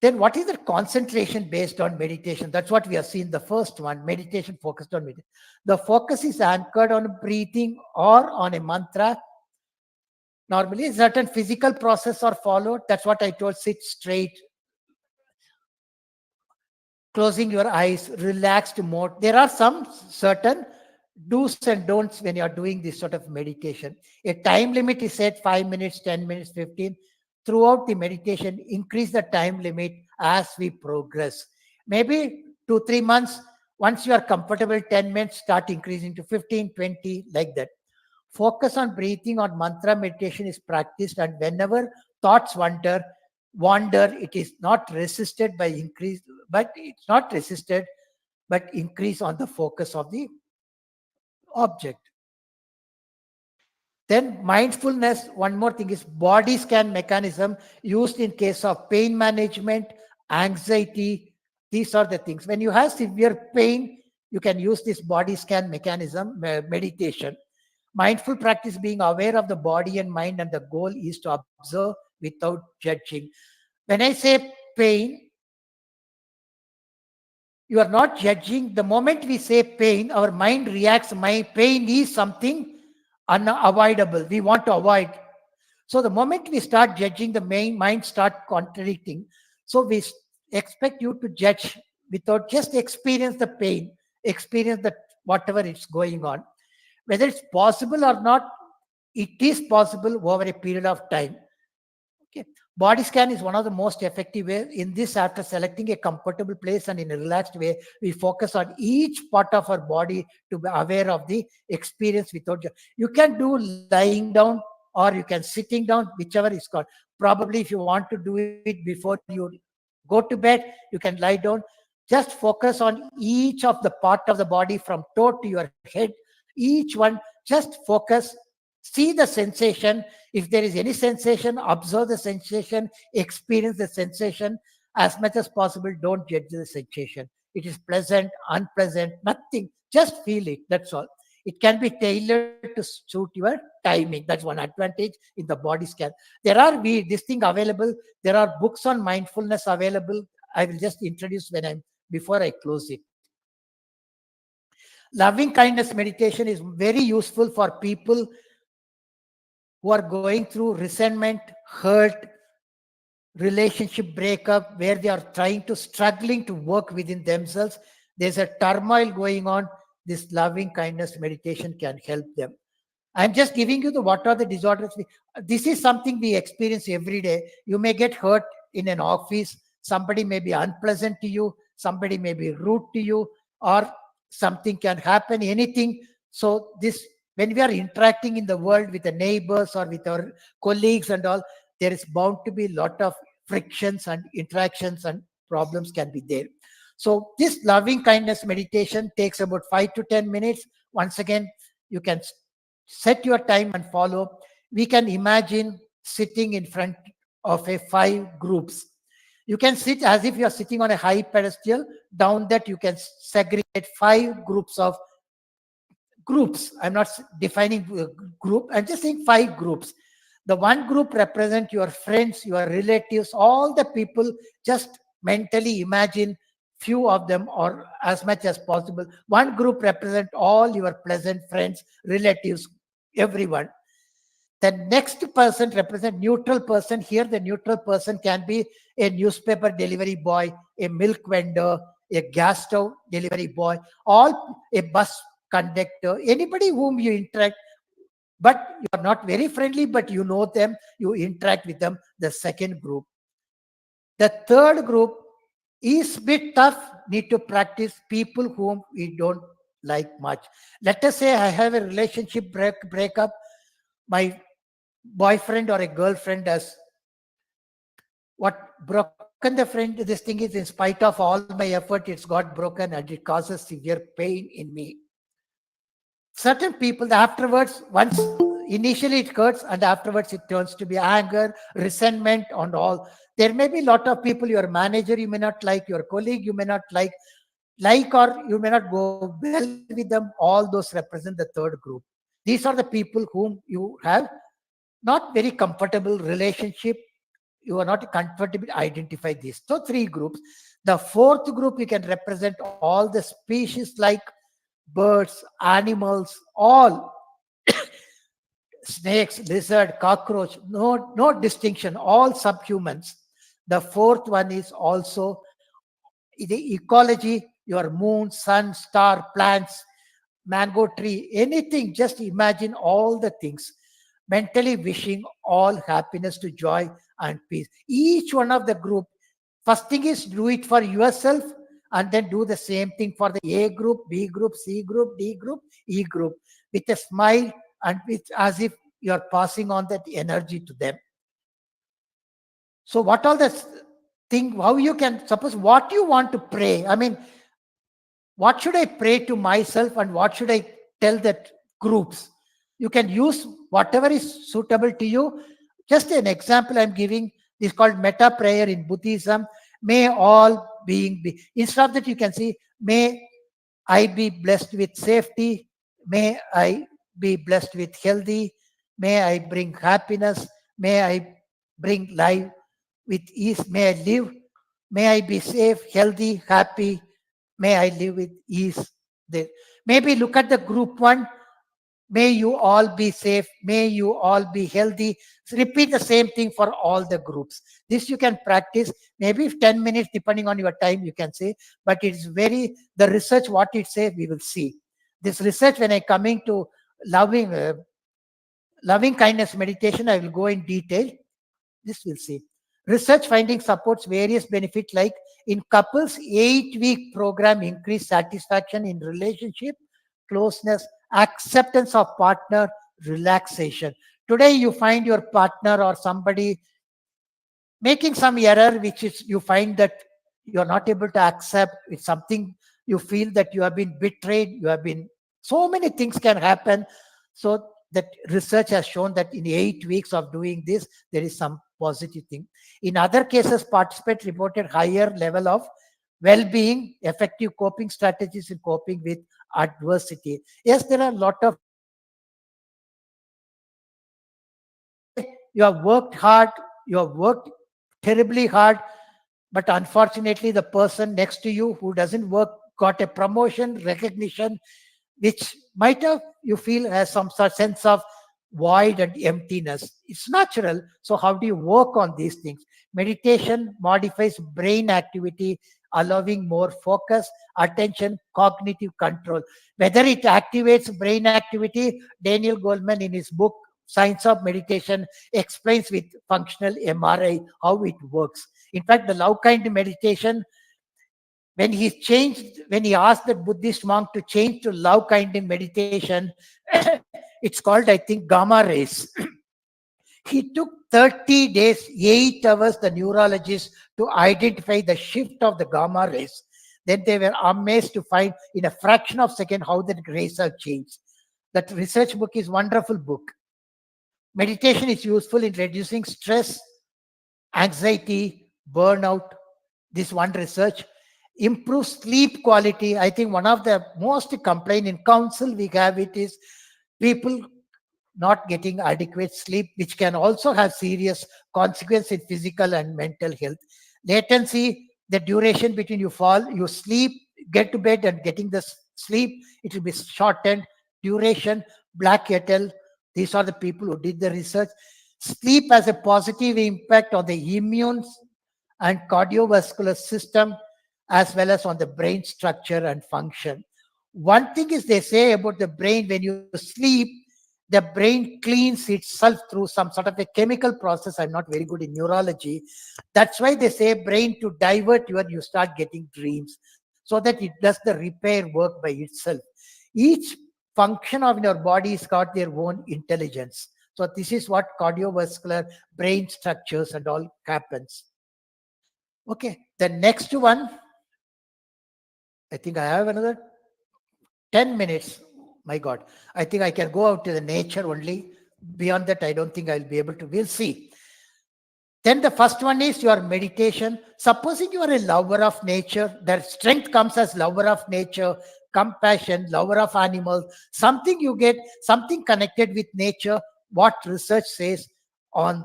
Then what is the concentration based on meditation? That's what we have seen. The first one, meditation focused on meditation. The focus is anchored on breathing or on a mantra. Normally, a certain physical process are followed. That's what I told, sit straight, closing your eyes, relaxed mode. There are some certain do's and don'ts when you are doing this sort of meditation. A time limit is set 5 minutes, 10 minutes, 15. Throughout the meditation, increase the time limit as we progress. Maybe 2-3 months, once you are comfortable, 10 minutes, start increasing to 15, 20, like that. Focus on breathing or mantra meditation is practiced, and whenever thoughts wander, it is not resisted by increase, but it's not resisted, but increase on the focus of the object. Then mindfulness, one more thing is body scan mechanism used in case of pain management, anxiety. These are the things. When you have severe pain, you can use this body scan mechanism, meditation. Mindful practice being aware of the body and mind, and the goal is to observe without judging. When I say pain, you are not judging. The moment we say pain, our mind reacts. My pain is something unavoidable. We want to avoid. So the moment we start judging, the mind start contradicting. So we expect you to judge without, just experience the pain, experience that whatever is going on. Whether it's possible or not, it is possible over a period of time. Okay. Body scan is one of the most effective ways. In this, after selecting a comfortable place and in a relaxed way, we focus on each part of our body to be aware of the experience without. You can do lying down or you can sitting down, whichever is called. Probably if you want to do it before you go to bed, you can lie down. Just focus on each of the part of the body from toe to your head. Each one, just focus. See the sensation. If there is any sensation, observe the sensation, experience the sensation as much as possible. Don't judge the sensation. It is pleasant, unpleasant, nothing. Just feel it. That's all. It can be tailored to suit your timing. That's one advantage in the body scan. There are this thing available. There are books on mindfulness available. I will just introduce before I close it. Loving kindness meditation is very useful for people who are going through resentment, hurt, relationship breakup, where they are struggling to work within themselves. There's a turmoil going on. This loving kindness meditation can help them. I'm just giving you what are the disorders. This is something we experience every day. You may get hurt in an office. Somebody may be unpleasant to you. Somebody may be rude to you, or something can happen, anything. So when we are interacting in the world with the neighbors or with our colleagues and all, there is bound to be a lot of frictions and interactions, and problems can be there. So this loving kindness meditation takes about 5 to 10 minutes. Once again, you can set your time and follow. We can imagine sitting in front of 5 groups. You can sit as if you are sitting on a high pedestal. Down that you can segregate 5 groups. I'm not defining a group. I'm just saying 5 groups. The one group represent your friends, your relatives, all the people. Just mentally imagine few of them, or as much as possible. One group represent all your pleasant friends, relatives, everyone. The next person represent neutral person. Here the neutral person can be a newspaper delivery boy, a milk vendor, a gas stove delivery boy, a bus conductor, anybody whom you interact, but you are not very friendly, but you know them, you interact with them. The second group. The third group is a bit tough, need to practice, people whom we don't like much. Let us say I have a relationship breakup. My boyfriend or a girlfriend has broken the friend. This thing is, in spite of all my effort, it's got broken and it causes severe pain in me. Certain people, afterwards, once initially it hurts and afterwards it turns to be anger, resentment and all. There may be a lot of people, your manager you may not like, your colleague you may not like, or you may not go well with them. All those represent the third group. These are the people whom you have not very comfortable relationship. You are not comfortable to identify these. So three groups. The fourth group, you can represent all the species like birds, animals, all snakes, lizard, cockroach, no distinction, all subhumans. The fourth one is also the ecology, your moon, sun, star, plants, mango tree, anything. Just imagine all the things. Mentally wishing all happiness to joy and peace. Each one of the group, first thing is do it for yourself and then do the same thing for the A group, B group, C group, D group, E group with a smile and with as if you're passing on that energy to them. So what all this thing, how you can, suppose what you want to pray. I mean, what should I pray to myself and what should I tell that groups? You can use whatever is suitable to you. Just an example I'm giving is called metta prayer in Buddhism. May all being be. Instead of that, you can see, may I be blessed with safety. May I be blessed with healthy. May I bring happiness. May I bring life with ease. May I live. May I be safe, healthy, happy. May I live with ease. There. Maybe look at the group one. May you all be safe. May you all be healthy. So repeat the same thing for all the groups. This you can practice. Maybe 10 minutes, depending on your time, you can say. But it's very, the research, what it says, we will see. This research, when I coming to loving kindness meditation, I will go in detail. This we'll see. Research finding supports various benefits like in couples, 8-week program increase satisfaction in relationship, closeness, acceptance of partner, relaxation. Today you find your partner or somebody making some error, which is you find that you are not able to accept. It's something you feel that you have been betrayed. You have been, so many things can happen. So that research has shown that in 8 weeks of doing this, there is some positive thing. In other cases, participants reported higher level of well-being, effective coping strategies in coping with adversity. Yes, there are a lot of, you have worked hard, you have worked terribly hard, but unfortunately the person next to you who doesn't work got a promotion, recognition, which might have, you feel, has some sort sense of void and emptiness. It's natural. So how do you work on these things? Meditation modifies brain activity, allowing more focus, attention, cognitive control. Whether it activates brain activity, Daniel Goleman in his book Science of Meditation explains with functional MRI how it works. In fact, the love kind meditation, when he asked the Buddhist monk to change to love kind in meditation, it's called, I think, gamma rays. He took 30 days, 8 hours, the neurologist, to identify the shift of the gamma rays. Then they were amazed to find in a fraction of a second how the rays have changed. That research book is a wonderful book. Meditation is useful in reducing stress, anxiety, burnout. This one research improves sleep quality. I think one of the most complaint in council we have it is people not getting adequate sleep, which can also have serious consequences in physical and mental health. Latency, the duration between you fall, you sleep, get to bed and getting the sleep, it will be shortened. Duration, Black et al. These are the people who did the research. Sleep has a positive impact on the immune and cardiovascular system, as well as on the brain structure and function. One thing is they say about the brain, when you sleep, the brain cleans itself through some sort of a chemical process. I'm not very good in neurology. That's why they say brain to divert you start getting dreams, so that it does the repair work by itself. Each function of your body has got their own intelligence. So this is what cardiovascular, brain structures and all happens. Okay, the next one, I think I have another 10 minutes. my God, I think I can go out to the nature only. Beyond that, I don't think I'll be able to. We'll see. Then the first one is your meditation. Supposing you are a lover of nature, that strength comes as lover of nature, compassion, lover of animals, something you get, something connected with nature, what research says on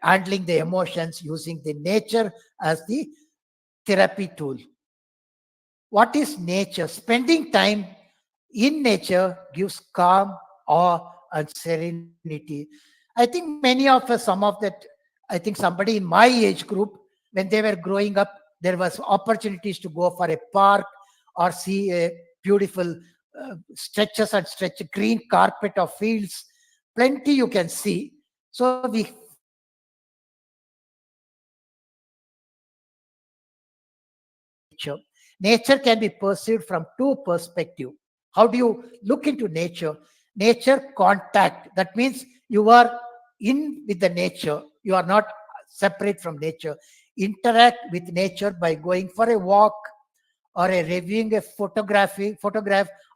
handling the emotions using the nature as the therapy tool. What is nature? Spending time in nature gives calm, awe, and serenity. I think many of us, some of that, I think somebody in my age group, when they were growing up, there was opportunities to go for a park or see a beautiful stretches and stretch green carpet of fields. Plenty you can see. So we nature can be perceived from two perspectives. How do you look into nature? Nature contact. That means you are in with the nature. You are not separate from nature. Interact with nature by going for a walk or a reviewing a photograph,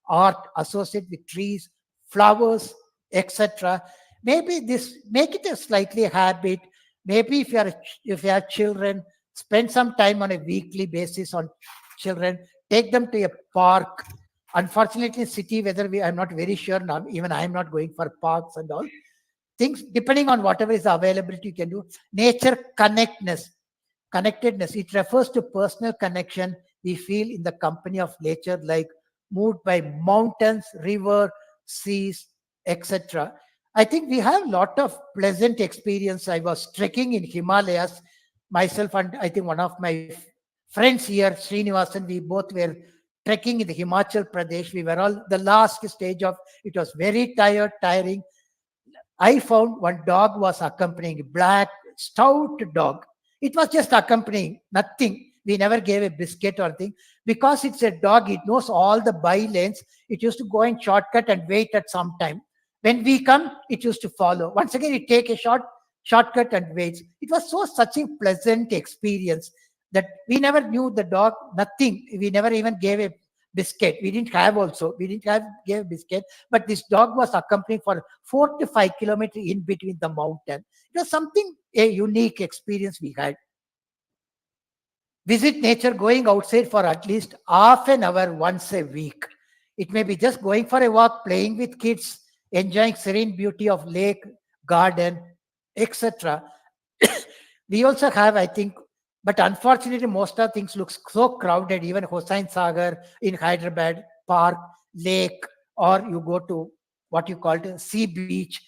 art associated with trees, flowers, etc. Maybe this make it a slightly habit. Maybe if you have children, spend some time on a weekly basis on children. Take them to a park. Unfortunately, city weather I'm not very sure now. Even I'm not going for parks and all things. Depending on whatever is availability, you can do. Nature connectedness. It refers to personal connection we feel in the company of nature, like moved by mountains, river, seas, etc. I think we have a lot of pleasant experience. I was trekking in Himalayas myself, and I think one of my friends here, Srinivasan, we both were trekking in the Himachal Pradesh. We were all the last stage of it was very tiring. I found one dog was accompanying, black, stout dog. It was just accompanying, nothing. We never gave a biscuit or thing. Because it's a dog, it knows all the by lanes. It used to go in shortcut and wait at some time. When we come, it used to follow. Once again, it take a shortcut and waits. It was such a pleasant experience that we never knew the dog, nothing. We never even gave a biscuit. We didn't gave a biscuit, but this dog was accompanying for 4 to 5 kilometers in between the mountain. It was a unique experience we had. Visit nature, going outside for at least half an hour once a week. It may be just going for a walk, playing with kids, enjoying serene beauty of lake, garden, etc. We also have, I think, but unfortunately, most of things look so crowded. Even Hossain Sagar in Hyderabad, park, lake, or you go to what you call the sea beach,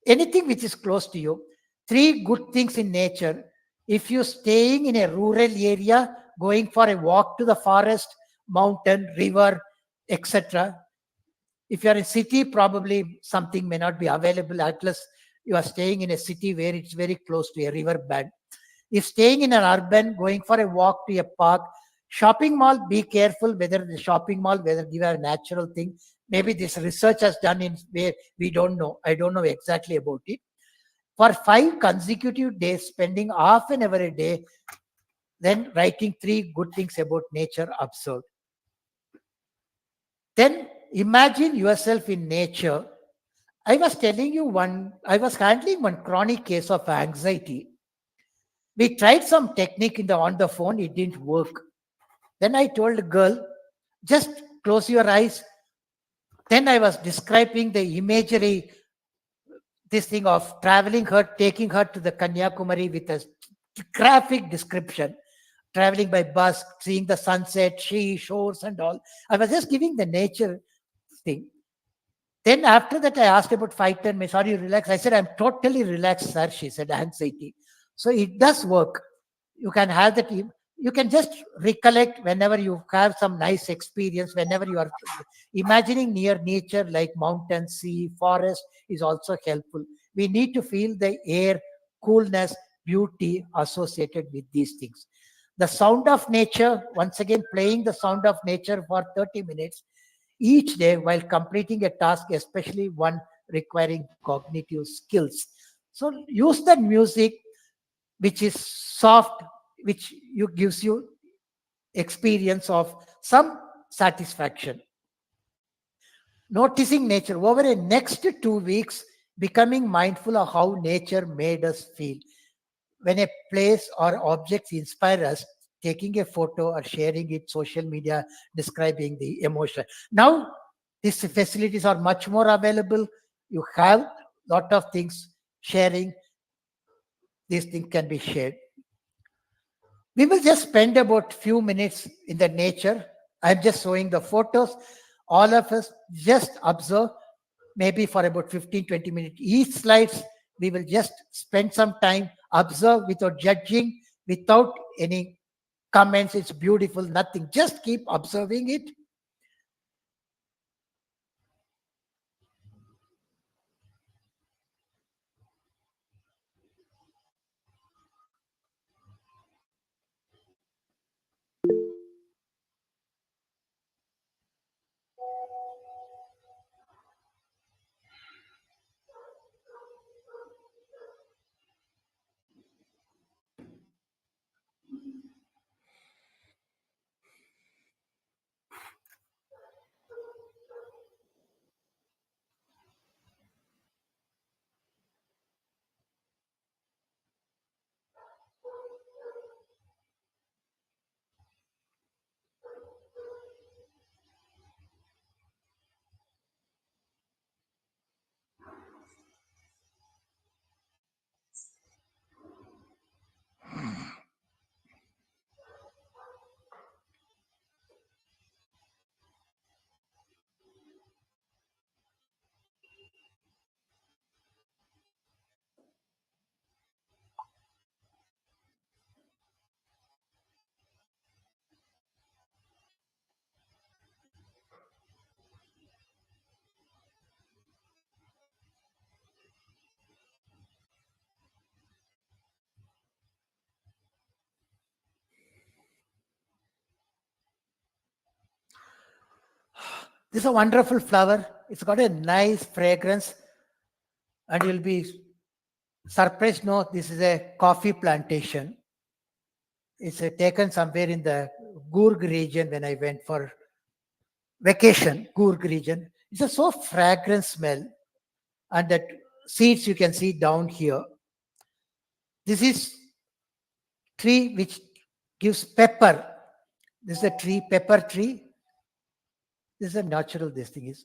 anything which is close to you. 3 good things in nature. If you're staying in a rural area, going for a walk to the forest, mountain, river, etc. If you're in a city, probably something may not be available. At least you are staying in a city where it's very close to a river bed. If staying in an urban, going for a walk to a park, shopping mall, be careful whether the shopping mall, whether they are a natural thing. Maybe this research has done in where we don't know. I don't know exactly about it. For 5 consecutive days, spending half an hour a day, then writing 3 good things about nature observed. Then imagine yourself in nature. I was handling one chronic case of anxiety. We tried some technique on the phone, it didn't work. Then I told the girl, just close your eyes. Then I was describing the imagery, this thing of taking her to the Kanyakumari with a graphic description, traveling by bus, seeing the sunset, shores and all. I was just giving the nature thing. Then after that, I asked about 5-10 minutes, are you relaxed? I said, I'm totally relaxed, sir. She said, anxiety. So it does work. You can have that. You can just recollect whenever you have some nice experience, whenever you are imagining near nature like mountain, sea, forest is also helpful. We need to feel the air, coolness, beauty associated with these things. The sound of nature, once again, playing the sound of nature for 30 minutes each day while completing a task, especially one requiring cognitive skills. So use that music, which is soft, which gives you experience of some satisfaction. Noticing nature over a next 2 weeks, becoming mindful of how nature made us feel. When a place or objects inspire us, taking a photo or sharing it social media, describing the emotion. Now these facilities are much more available. You have lot of things sharing. These things can be shared. We will just spend about few minutes in the nature. I'm just showing the photos. All of us just observe, maybe for about 15-20 minutes each slides. We will just spend some time, observe without judging, without any comments. It's beautiful, nothing. Just keep observing it. This is a wonderful flower. It's got a nice fragrance, and you'll be surprised. No, this is a coffee plantation. It's taken somewhere in the Gurg region when I went for vacation. Gurg region. It's a so fragrant smell, and that seeds you can see down here. This is tree which gives pepper. This is a tree, pepper tree. This is a natural, this thing is.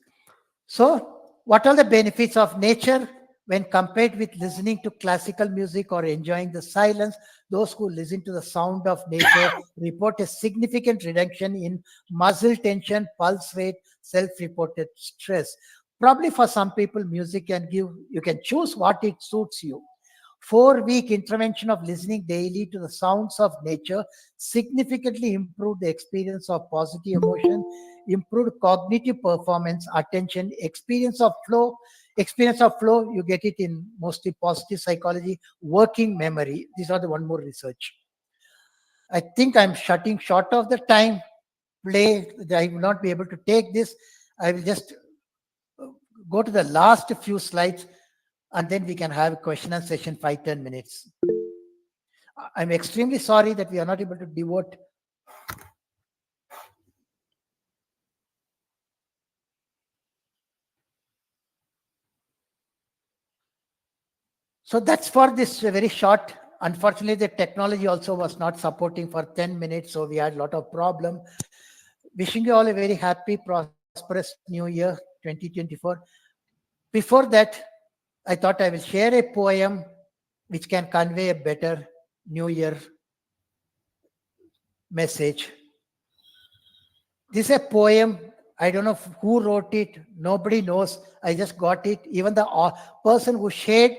So, what are the benefits of nature when compared with listening to classical music or enjoying the silence? Those who listen to the sound of nature report a significant reduction in muscle tension, pulse rate, self-reported stress. Probably for some people, music can give, you can choose what it suits you. 4-week intervention of listening daily to the sounds of nature significantly improved the experience of positive emotion, improved cognitive performance, attention, experience of flow. Experience of flow, you get it in mostly positive psychology, working memory. These are the one more research. I think I'm shutting short of the time. Play, I will not be able to take this. I will just go to the last few slides, and then we can have a question and session 5-10 minutes. I'm extremely sorry that we are not able to devote. So that's for this very short. Unfortunately, the technology also was not supporting for 10 minutes, so we had a lot of problem. Wishing you all a very happy, prosperous new year 2024. Before that, I thought I will share a poem which can convey a better new year message. This is a poem. I don't know who wrote it. Nobody knows. I just got it. Even the person who shared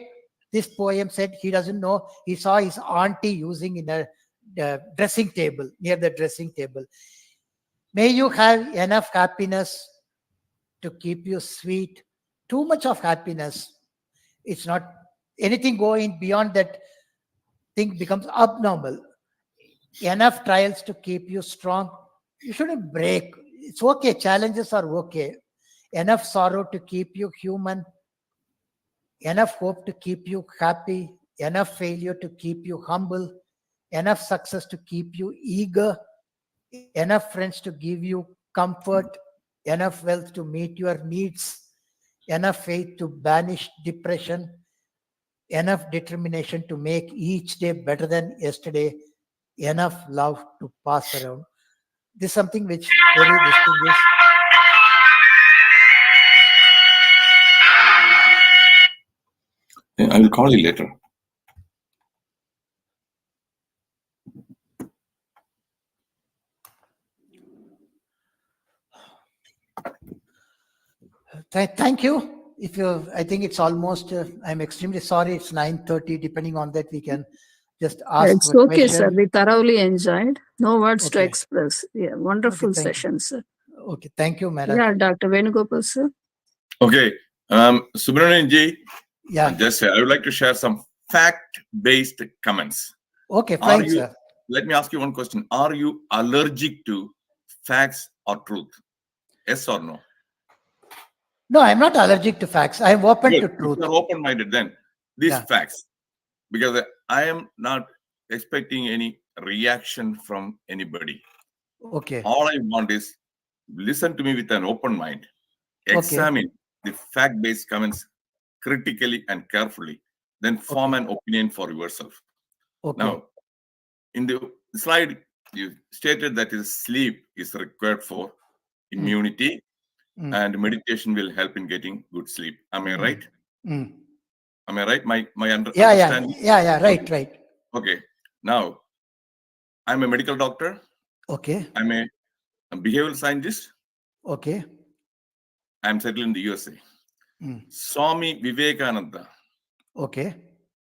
this poem said he doesn't know. He saw his auntie using in a dressing table, near the dressing table. May you have enough happiness to keep you sweet. Too much of happiness. It's not anything going beyond that thing becomes abnormal. Enough trials to keep you strong. You shouldn't break. It's okay. Challenges are okay. Enough sorrow to keep you human. Enough hope to keep you happy. Enough failure to keep you humble. Enough success to keep you eager. Enough friends to give you comfort. enough wealth to meet your needs, enough faith to banish depression, enough determination to make each day better than yesterday, enough love to pass around. This is something which very distinguished. I will call you later. Thank you. If you, I think it's almost. I'm extremely sorry. It's 9:30. Depending on that, we can just ask. It's a okay, sir. question. We thoroughly enjoyed. No words to Okay. express. Yeah, wonderful Okay, thank you. session, sir. Okay, thank you, madam. Yeah, Dr. Venugopal, sir. Okay, Subramanian ji, Yeah. just I would like to share some fact-based comments. Okay, Are fine, you- sir. Let me ask you one question. Are you allergic to facts or truth? Yes or no? No, I'm not allergic to facts. I'm open Good. to If truth. you are open-minded, then these Yeah. facts, because I am not expecting any reaction from anybody. Okay. All I want is listen to me with an open mind. Okay. Examine the fact-based comments critically and carefully, then form an opinion for yourself. Okay. Now, in the slide, you stated that sleep is required for immunity, and meditation will help in getting good sleep. Am I right? Mm. Am I right? My Yeah, understanding? yeah. Right, right. Okay. Now, I'm a medical doctor. Okay. I'm a behavioral scientist. Okay. I'm settled in the USA. Mm. Swami Vivekananda, Okay.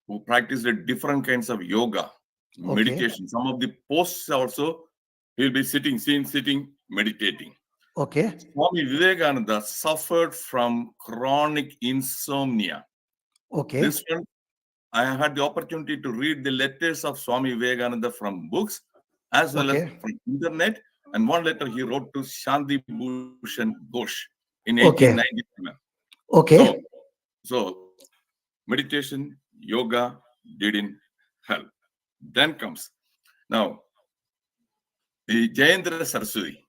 who practiced different kinds of yoga, meditation. Some of the posts also, he'll be sitting, meditating. Okay. Swami Vivekananda suffered from chronic insomnia. Okay. This one, I had the opportunity to read the letters of Swami Vivekananda from books as well as Okay. from internet. And one letter he wrote to Shanti Bhushan Ghosh in Okay. 1897. Okay. So meditation, yoga didn't help. Then comes now the Jayendra Saraswati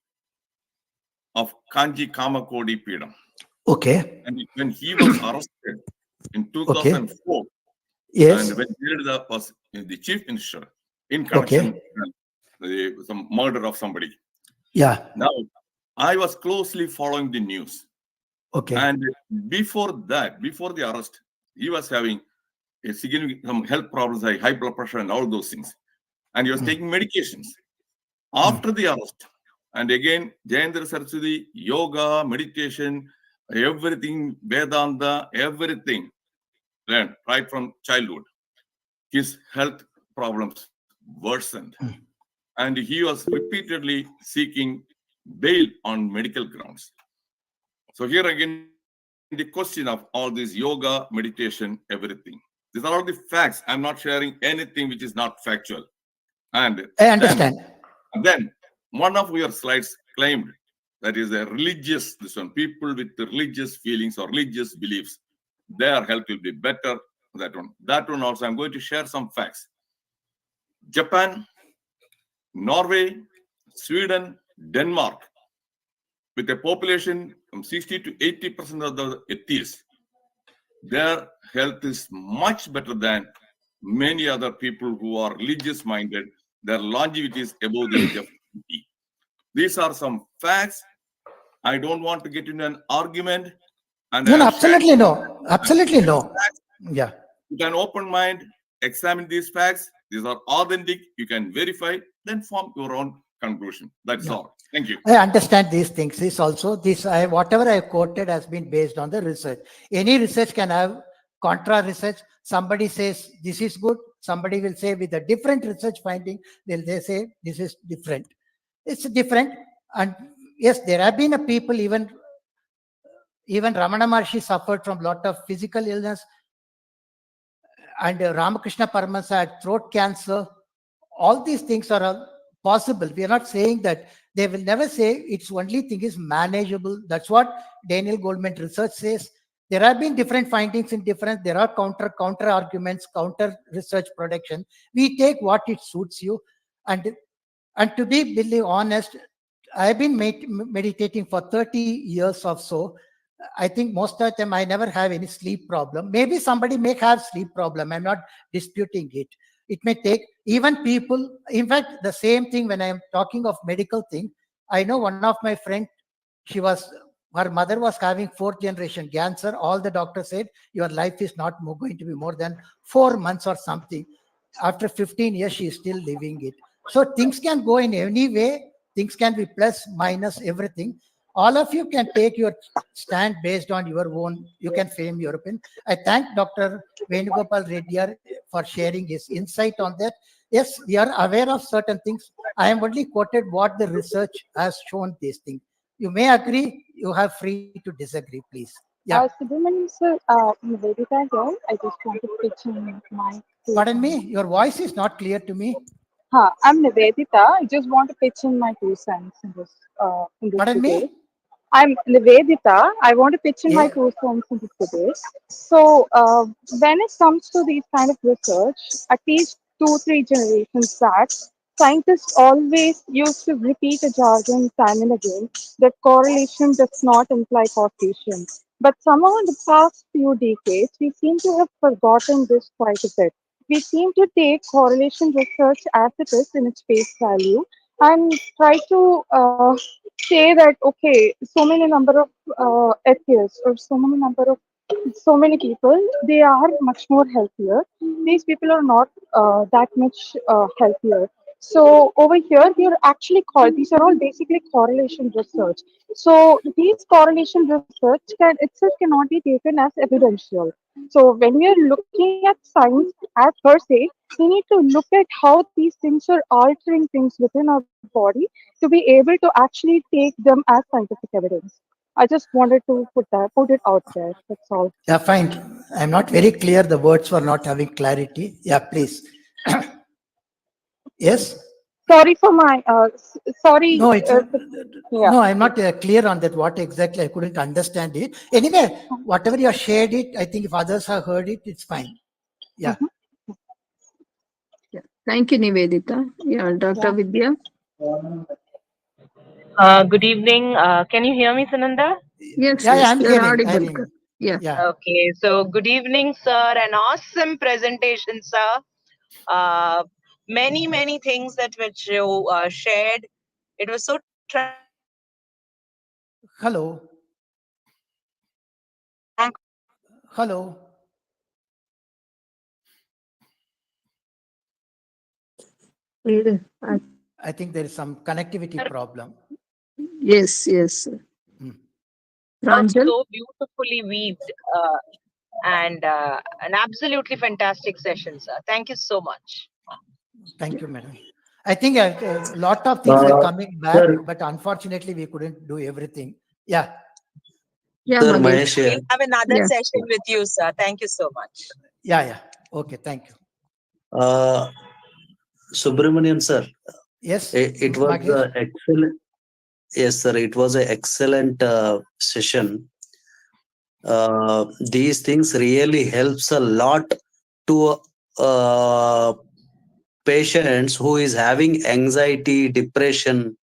of Kanji Kamakodi Pidam. Okay. And when he was arrested in 2004, Yes. and when Jayendra was the chief minister in connection with some murder of somebody. Yeah. Now, I was closely following the news. Okay. And before that, before the arrest, he was having a significant some health problems like high blood pressure and all those things. And he was taking medications. After the arrest, and again, Jayendra Saraswati, yoga, meditation, everything, Vedanta, everything, learned right from childhood. His health problems worsened. And he was repeatedly seeking bail on medical grounds. So here again, the question of all this yoga, meditation, everything. These are all the facts. I'm not sharing anything which is not factual. And I understand. then one of your slides claimed that is a religious, this one, people with the religious feelings or religious beliefs, their health will be better. That one also, I'm going to share some facts. Japan, Norway, Sweden, Denmark, with a population from 60 to 80% of the atheists, their health is much better than many other people who are religious minded. Their longevity is above the age of 50. These are some facts. I don't want to get into an argument. And No, absolutely no. Absolutely no. Yeah. With an open mind, examine these facts. These are authentic. You can verify, then form your own conclusion. That's all. Thank you. I understand these things. This also, whatever I quoted has been based on the research. Any research can have contra research. Somebody says this is good. Somebody will say with a different research finding, they say this is different. It's different. And yes, there have been a people, even Ramana Maharshi suffered from a lot of physical illness. And Ramakrishna Paramahansa had throat cancer. All these things are possible. We are not saying that. They will never say it's only thing is manageable. That's what Daniel Goleman research says. There have been different findings in different. There are counter arguments, counter research production. We take what it suits you, and to be really honest, I've been meditating for 30 years or so. I think most of the time I never have any sleep problem. Maybe somebody may have sleep problem. I'm not disputing it. It may take even people. In fact, the same thing when I'm talking of medical thing. I know one of my friend, her mother was having 4th generation cancer. All the doctors said your life is not going to be more than 4 months or something. After 15 years, she is still living it. So things can go in any way. Things can be plus, minus, everything. All of you can take your stand based on your own. You can frame your opinion. I thank Dr. Venugopal Reddy for sharing his insight on that. Yes, we are aware of certain things. I am only quoted what the research has shown these things. You may agree, you have free to disagree, please. Yeah. Subramanian sir, Nivedita here. I just want to pitch in my. Pardon me, your voice is not clear to me. I'm Nivedita. I just want to pitch in my 2 cents in this Pardon debate. me? I'm Nivedita. I want to pitch in my Yeah. 2 cents in this debate. So, when it comes to these kind of research, at least 2-3 generations back, scientists always used to repeat a jargon time and again that correlation does not imply causation. But somehow in the past few decades, we seem to have forgotten this quite a bit. We seem to take correlation research as it is in its face value and try to say that okay, so many number of atheists or so many people, they are much more healthier. These people are not that much healthier. So over here, they're actually called. These are all basically correlation research. So these correlation research itself cannot be taken as evidential. So when we are looking at science as per se, we need to look at how these things are altering things within our body to be able to actually take them as scientific evidence. I just wanted to put it out there. That's all. Yeah, fine. I'm not very clear. The words were not having clarity. Yeah, please. Yes? Sorry for my sorry. No, it's Yeah. no, I'm not clear on that. What exactly? I couldn't understand it. Anyway, whatever you have shared it, I think if others have heard it, it's fine. Yeah. Yeah. Thank you, Nivedita. Yeah, Dr. Vidya. Good evening. Can you hear me, Sananda? Yes, Yeah, yes, I'm you're hearing. audible. Yeah. Yeah. Okay. So, good evening, sir. An awesome presentation, sir. Many things that which you shared. It was so. Hello. Hello. I think there is some connectivity problem. Yes, yes. Pranjal? So beautifully weaved and an absolutely fantastic session, sir. Thank you so much. Thank you, madam. I think a lot of things were coming back, but unfortunately we couldn't do everything. Yeah. Yeah, Sir, Mahesh. Mahesh here. We'll have another Yeah. session with you, sir. Thank you so much. Yeah. Okay. Thank you. Subramanian sir, Yes. it was Mahesh? excellent. Yes, sir, it was an excellent session. These things really helps a lot to patients who is having anxiety, depression.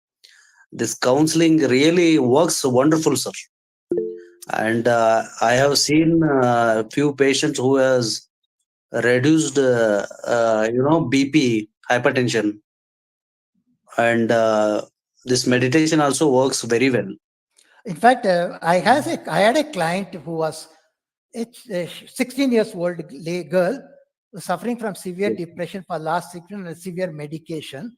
This counseling really works wonderful, sir. And I have seen a few patients who has reduced, BP, hypertension, and this meditation also works very well. In fact, I had a client who was a 16 years old girl suffering from severe depression for last 6 months and severe medication.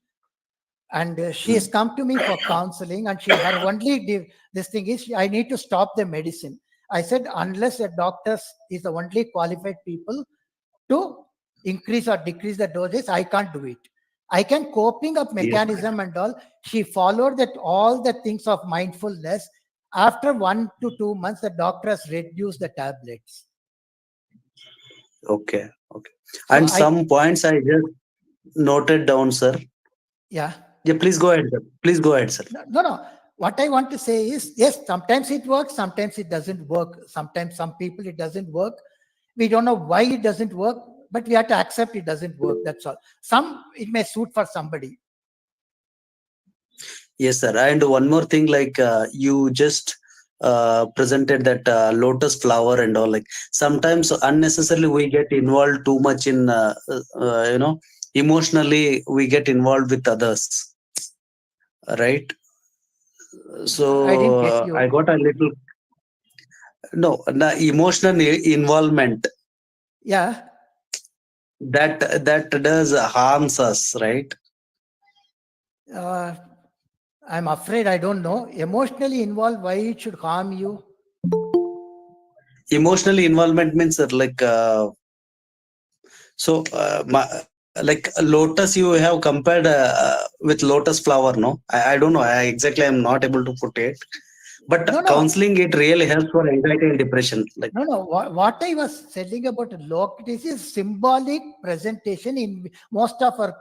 And she has come to me for counseling, and her only this thing is I need to stop the medicine. I said, unless a doctor is the only qualified people to increase or decrease the doses, I can't do it. I can coping up mechanism and all. She followed that all the things of mindfulness. After 1 to 2 months, the doctor has reduced the tablets. Okay. And some points I just noted down, sir. Yeah. Yeah, please go ahead, sir. Please go ahead, sir. No. What I want to say is, yes, sometimes it works, sometimes it doesn't work. Sometimes some people it doesn't work. We don't know why it doesn't work, but we have to accept it doesn't work. That's all. It may suit for somebody. Yes, sir. And one more thing, like you just presented that lotus flower and all. Like sometimes unnecessarily we get involved too much in, emotionally we get involved with others, right? I didn't So get you. I got a little emotional involvement Yeah. that does harms us, right? Uh, I'm afraid I don't know. Emotionally involved, why it should harm you? Emotionally involvement means that like like lotus you have compared with lotus flower, no? I don't know. Exactly, I'm not able to put it. But No, no. counseling, it really helps for anxiety and depression. Like No. What I was telling about this is symbolic presentation in most of our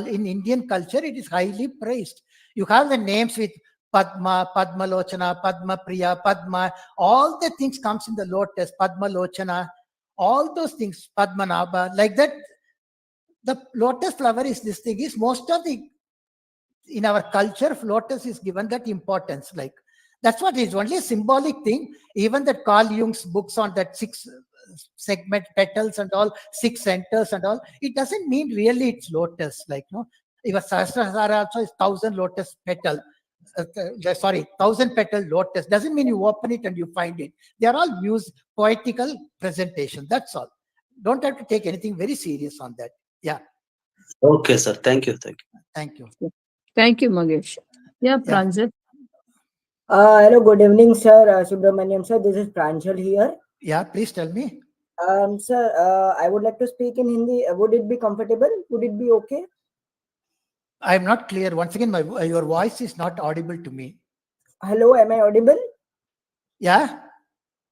in Indian culture. It is highly praised. You have the names with Padma, Padma Lochana, Padma Priya, Padma. All the things comes in the lotus. Padma Lochana. All those things. Padmanabha. Like that. The lotus flower is this thing. Is most of the in our culture, lotus is given that importance. Like that's what it is. Only a symbolic thing. Even that Carl Jung's books on that 6 segment petals and all, 6 centers and all, it doesn't mean really it's lotus. Like no, even Sahasrara also is 1,000 lotus petal. Sorry, 1,000 petal lotus doesn't mean you open it and you find it. They are all poetical presentation. That's all. Don't have to take anything very serious on that. Yeah. okay, sir. Thank you. Thank you. Thank you, Magesh. Yeah, Pranjal. Hello, good evening, sir. Subramaniam, sir. This is Pranjal here. Yeah, please tell me. Sir, I would like to speak in Hindi. Would it be comfortable? Would it be okay? I'm not clear. Once again, your voice is not audible to me. Hello, am I audible? Yeah.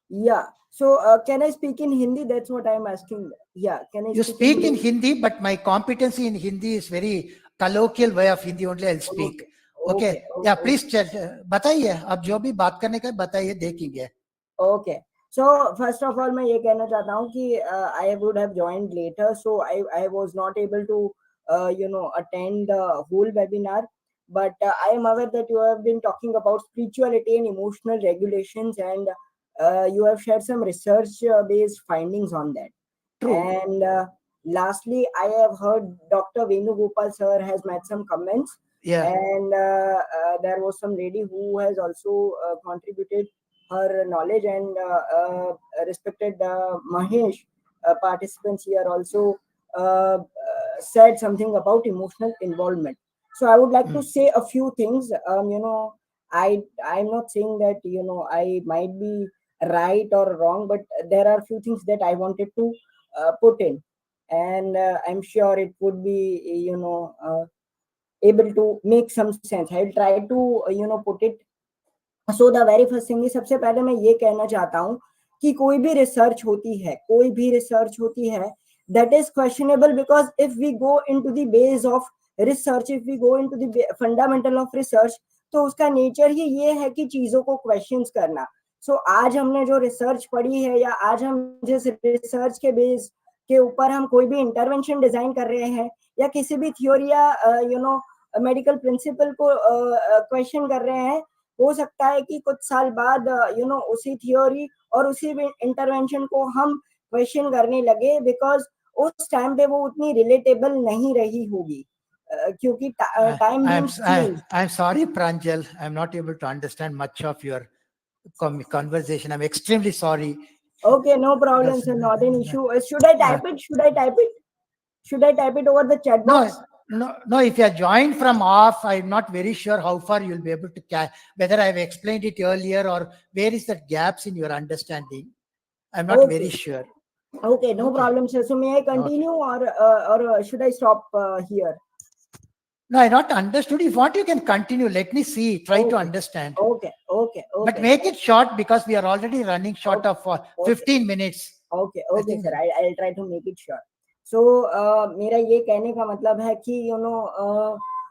Yeah. So, can I speak in Hindi? That's what I'm asking. Yeah. Can I? You speak in Hindi, but my competency in Hindi is very colloquial way of Hindi only. I'll speak. Okay. Yeah. Please बताइए. आप जो भी बात करने का बताइए, देखेंगे. Okay. So first of all, मैं ये कहना चाहता हूँ कि I would have joined later, so I was not able to attend the whole webinar. But I am aware that you have been talking about spirituality and emotional regulations, and you have shared some research-based findings on that. True. And lastly, I have heard Dr. Venugopal sir has made some comments. Yeah. And there was some lady who has also contributed her knowledge, and respected Mahesh participants here also said something about emotional involvement. So I would like to say a few things. I'm not saying that I might be right or wrong, but there are a few things that I wanted to put in, and I'm sure it would be able to make some sense. I'll try to put it. So the very first thing is, सबसे पहले मैं ये कहना चाहता हूँ कि कोई भी रिसर्च होती है that is questionable, because if we go into the base of research, if we go into the fundamental of research, तो उसका नेचर ही ये है कि चीजों को क्वेश्चंस करना. सो आज हमने जो रिसर्च पढ़ी है, या आज हम जिस रिसर्च के बेस के ऊपर हम कोई भी इंटरवेंशन डिजाइन कर रहे हैं, या किसी भी थ्योरी या मेडिकल प्रिंसिपल को क्वेश्चन कर रहे हैं, हो सकता है कि कुछ साल बाद उसी थ्योरी और उसी इंटरवेंशन को हम क्वेश्चन करने लगे, बिकॉज उस टाइम पे वो उतनी रिलेटेबल नहीं रही होगी, क्योंकि time I'm sorry, Pranjal. I'm not able to understand much of your conversation. I'm extremely sorry. Okay, no problem, sir. Not an issue. Should I type it? Should I type it over the chat box? No. If you are joined from off, I'm not very sure how far you'll be able to catch, whether I've explained it earlier or where is the gaps in your understanding. I'm not very sure. Okay, no problem, sir. So may I continue, or should I stop here? No, I not understood. If you want, you can continue. Let me see. Try to understand. Okay. But make it short, because we are already running short of 15 minutes. Okay, sir. I'll try to make it short. So मेरा ये कहने का मतलब है कि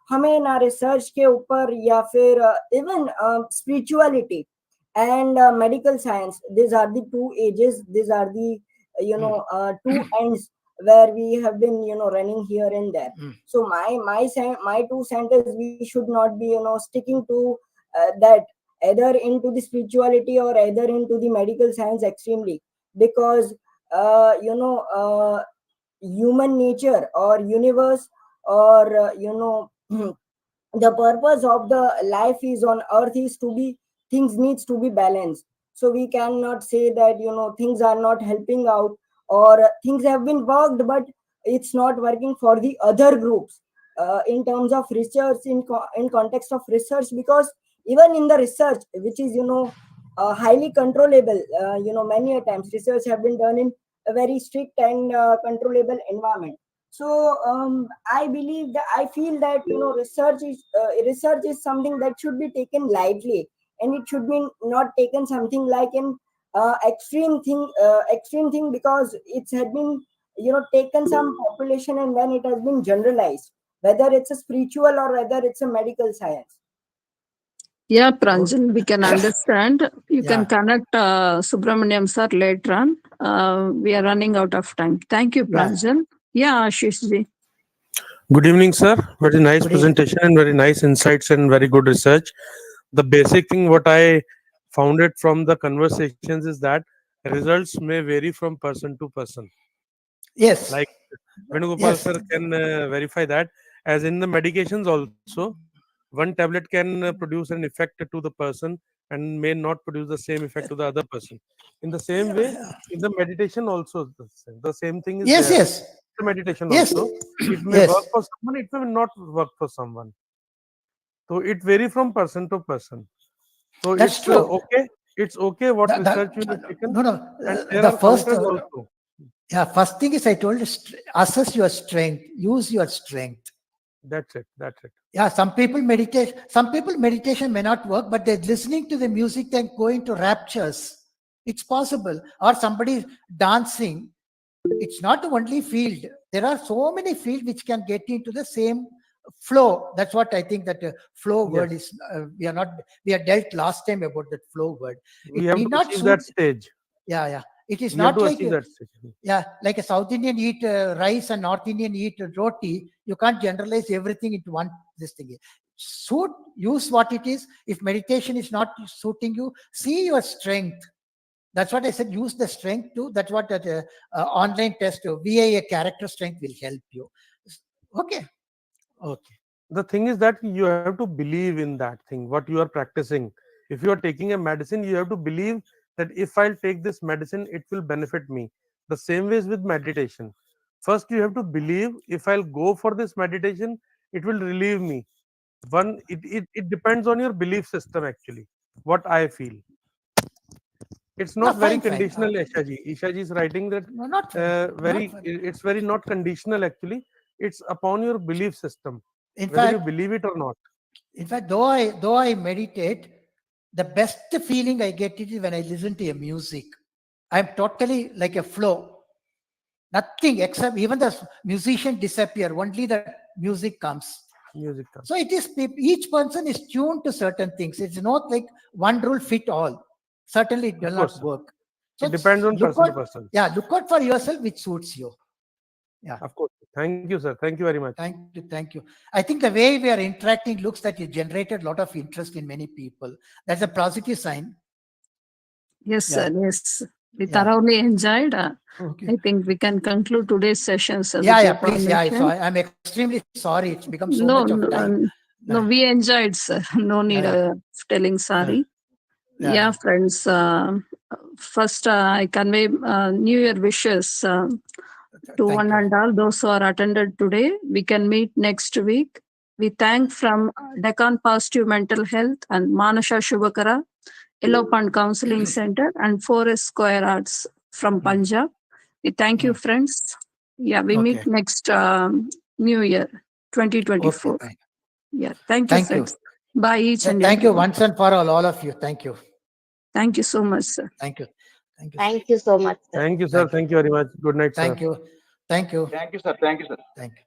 हमें ना research के ऊपर, या फिर even spirituality and medical science, these are the two ages, these are the two ends where we have been, running here and there. Mm. So my 2 cents, we should not be, sticking to that, either into the spirituality or either into the medical science extremely, because human nature or universe, or the purpose of the life is on earth is to be, things needs to be balanced. So we cannot say that, things are not helping out, or things have been worked but it's not working for the other groups, in terms of research, in context of research, because even in the research which is, highly controllable, many a times research have been done in a very strict and controllable environment. So I believe that, I feel that, research is something that should be taken lightly, and it should be not taken something like an extreme thing, because it had been, taken some population and then it has been generalized, whether it's a spiritual or whether it's a medical science. Yeah, Pranjal, we can understand. You can Yeah. connect Subramaniam sir later on. We are running out of time. Thank you, Yeah. Pranjal. Yeah, Ashish ji. Good evening, sir. Very nice Good evening. presentation and very nice insights and very good research. The basic thing what I found it from the conversations is that results may vary from person to person. Yes. Like Venugopal Yes. sir can verify that, as in the medications also, one tablet can produce an effect to the person and may not produce the same effect to the other person. In the same way, in the meditation also, the same thing is Yes, there. yes. The meditation Yes. also, it may Yes. work for someone, it may not work for someone. So it varies from person to person. So That's it's true. okay. It's okay what The- research you have taken. No, no. And there The are first, counters also. yeah, first thing is I told you, assess your strength, use your strength. That's it. That's it. Yeah, some people meditation may not work, but they're listening to the music, then go into raptures. It's possible. Or somebody dancing. It's not the only field. There are so many fields which can get into the same flow. That's what I think that flow word is. We are dealt last time about that flow word. We It have need to not achieve suit. that stage. Yeah, yeah. It is We have not to like achieve that stage. yeah, like a South Indian eat rice and North Indian eat roti. You can't generalize everything into one this thing. Use what it is. If meditation is not suiting you, see your strength. That's what I said. Use the strength too. That's what that online test VA character strength will help you. Okay. Okay. The thing is that you have to believe in that thing, what you are practicing. If you are taking a medicine, you have to believe that if I'll take this medicine, it will benefit me. The same way is with meditation. First, you have to believe if I'll go for this meditation, it will relieve me. It depends on your belief system, actually, what I feel. It's not very fine. conditional, Ishaji. Ishaji is writing that No, not it's very not conditional, actually. It's upon your belief system, in whether fact, you believe it or not. In fact, though I meditate, the best feeling I get is when I listen to a music. I'm totally like a flow. Nothing except even the musician disappear. Only the music comes. Music comes. So it is each person is tuned to certain things. It's not like one rule fit all. Certainly, it will not work. So it depends on person to person. Yeah, look out for yourself which suits you. Yeah, of course. Thank you, sir. Thank you very much. Thank you. I think the way we are interacting looks that it generated a lot of interest in many people. That's a positive sign. Yes, Yeah. sir. Yes. We Yeah. thoroughly enjoyed. Okay. I think we can conclude today's session, sir. Yeah, with yeah, your please. Yeah, permission. I'm extremely sorry. It's become so No, much of time. no, we enjoyed, sir. No need Yeah. of telling sorry. Yeah. Yeah, friends. First, I convey New Year wishes to Thank one you. and all those who are attended today. We can meet next week. We thank from Deccan Positive Mental Health and Manasha Shubhakara, Yellow Pond Counseling Center, and Forest Square Arts from Punjab. We thank you, friends. Yeah, we meet Okay. next New Year 2024. Okay, fine. Yeah, thank you, Thank you. friends. Bye, each and Thank you everyone. once and for all of you. Thank you. Thank you so much, sir. Thank you. Thank you. Thank you so much, sir. Thank you, sir. Thank you very much. Good night, sir. Thank you. Thank you. Thank you, sir. Thank you, sir. Thank you.